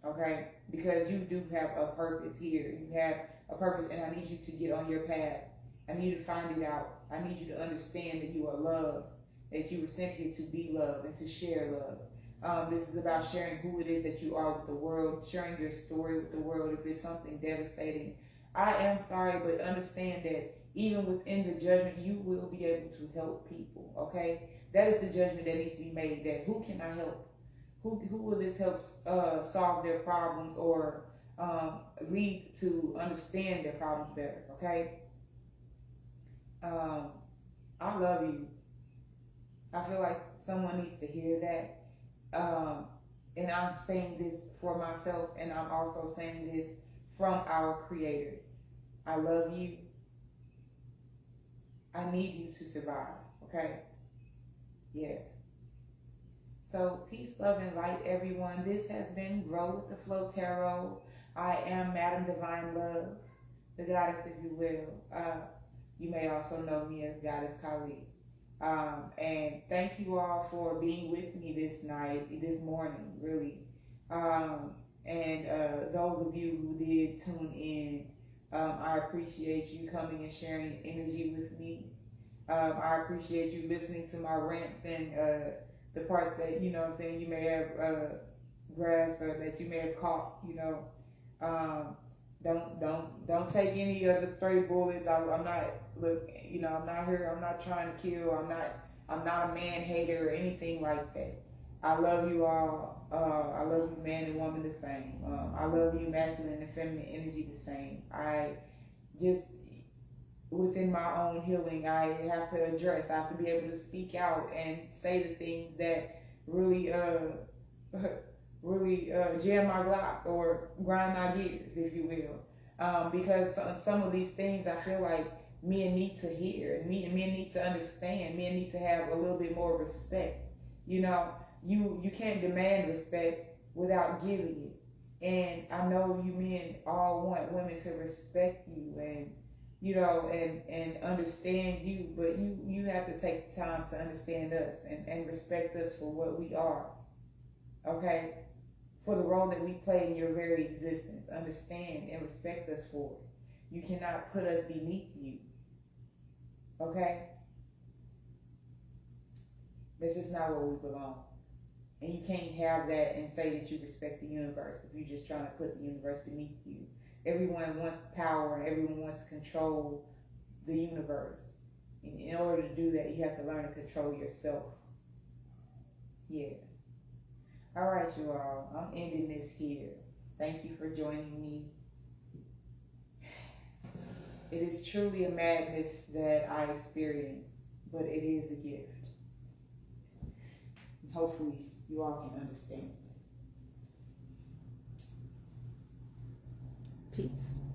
okay? Because you do have a purpose here. You have a purpose and I need you to get on your path. I need you to find it out. I need you to understand that you are loved, that you were sent here to be loved and to share love. This is about sharing who it is that you are with the world, sharing your story with the world. If it's something devastating, I am sorry, but understand that even within the judgment, you will be able to help people, okay? That is the judgment that needs to be made, that who can I help? Who will this help solve their problems or lead to understand their problems better, okay? I love you. I feel like someone needs to hear that. And I'm saying this for myself, and I'm also saying this from our Creator. I love you. I need you to survive, okay? Yeah. So peace, love, and light, everyone. This has been Grow with the Flow Tarot. I am Madam Divine Love, the goddess, if you will. You may also know me as Goddess Kali. And thank you all for being with me this morning, really. And those of you who did tune in, I appreciate you coming and sharing energy with me. I appreciate you listening to my rants and the parts that, you know what I'm saying, you may have grasped or that you may have caught, you know. Don't take any of the stray bullets. I'm not, look, you know, I'm not here, I'm not trying to kill, I'm not a man hater or anything like that. I love you all. I love you man and woman the same. I love you masculine and feminine energy the same. I just, within my own healing, I have to address, I have to be able to speak out and say the things that really jam my block or grind my gears, if you will. Because some of these things I feel like men need to hear, and men need to understand. Men need to have a little bit more respect. You know, you can't demand respect without giving it. And I know you men all want women to respect you and and understand you, but you have to take the time to understand us and respect us for what we are. Okay? For the role that we play in your very existence. Understand and respect us for it. You cannot put us beneath you. Okay? That's just not where we belong. And you can't have that and say that you respect the universe if you're just trying to put the universe beneath you. Everyone wants power and everyone wants to control the universe. In order to do that, you have to learn to control yourself. Yeah. All right, you all. I'm ending this here. Thank you for joining me. It is truly a madness that I experience, but it is a gift. And hopefully you all can understand. Peace.